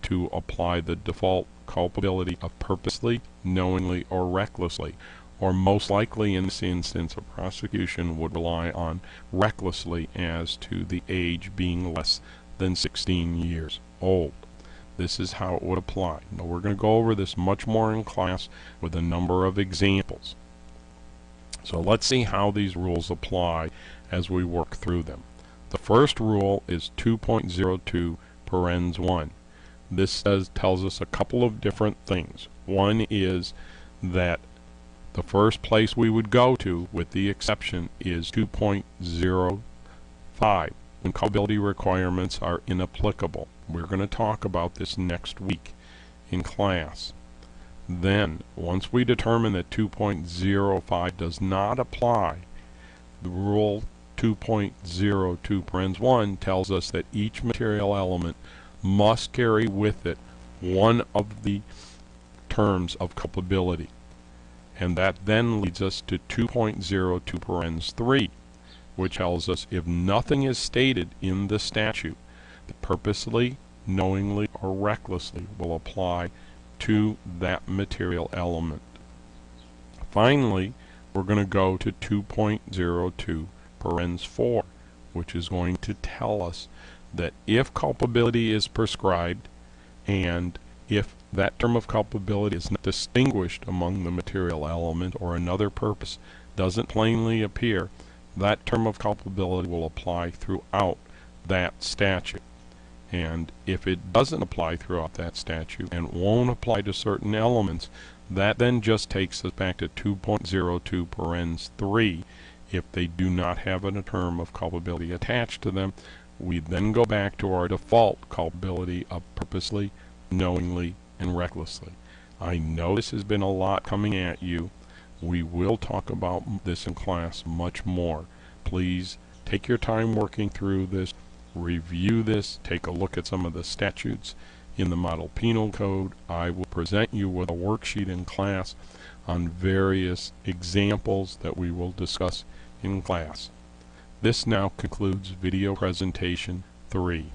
to apply the default culpability of purposely, knowingly, or recklessly, or most likely in this instance a prosecution would rely on recklessly as to the age being less than 16 years old. This is how it would apply. Now we're going to go over this much more in class with a number of examples. So let's see how these rules apply as we work through them. The first rule is 2.02 parens 1. This tells us a couple of different things. One is that the first place we would go to, with the exception, is 2.05, when culpability requirements are inapplicable. We're going to talk about this next week. in class. Then, once we determine that 2.05 does not apply, the rule 2.02 parens 1 tells us that each material element must carry with it one of the terms of culpability. And that then leads us to 2.02 parens 3, which tells us if nothing is stated in the statute that purposely, knowingly, or recklessly will apply to that material element. Finally, we're going to go to 2.02 parens 4, which is going to tell us that if culpability is prescribed and if that term of culpability is not distinguished among the material element or another purpose doesn't plainly appear, that term of culpability will apply throughout that statute. And if it doesn't apply throughout that statute and won't apply to certain elements, that then just takes us back to 2.02 parens 3. If they do not have a term of culpability attached to them, we then go back to our default culpability of purposely, knowingly, and recklessly. I know this has been a lot coming at you. We will talk about this in class much more. Please take your time working through this, review this, take a look at some of the statutes in the Model Penal Code. I will present you with a worksheet in class on various examples that we will discuss in class. This now concludes video presentation 3.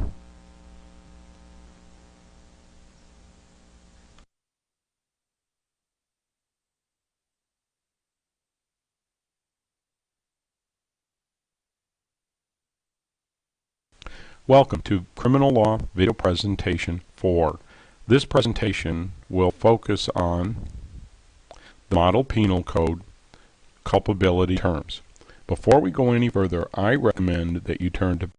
Welcome to Criminal Law Video Presentation 4. This presentation will focus on the Model Penal Code culpability terms. Before we go any further, I recommend that you turn to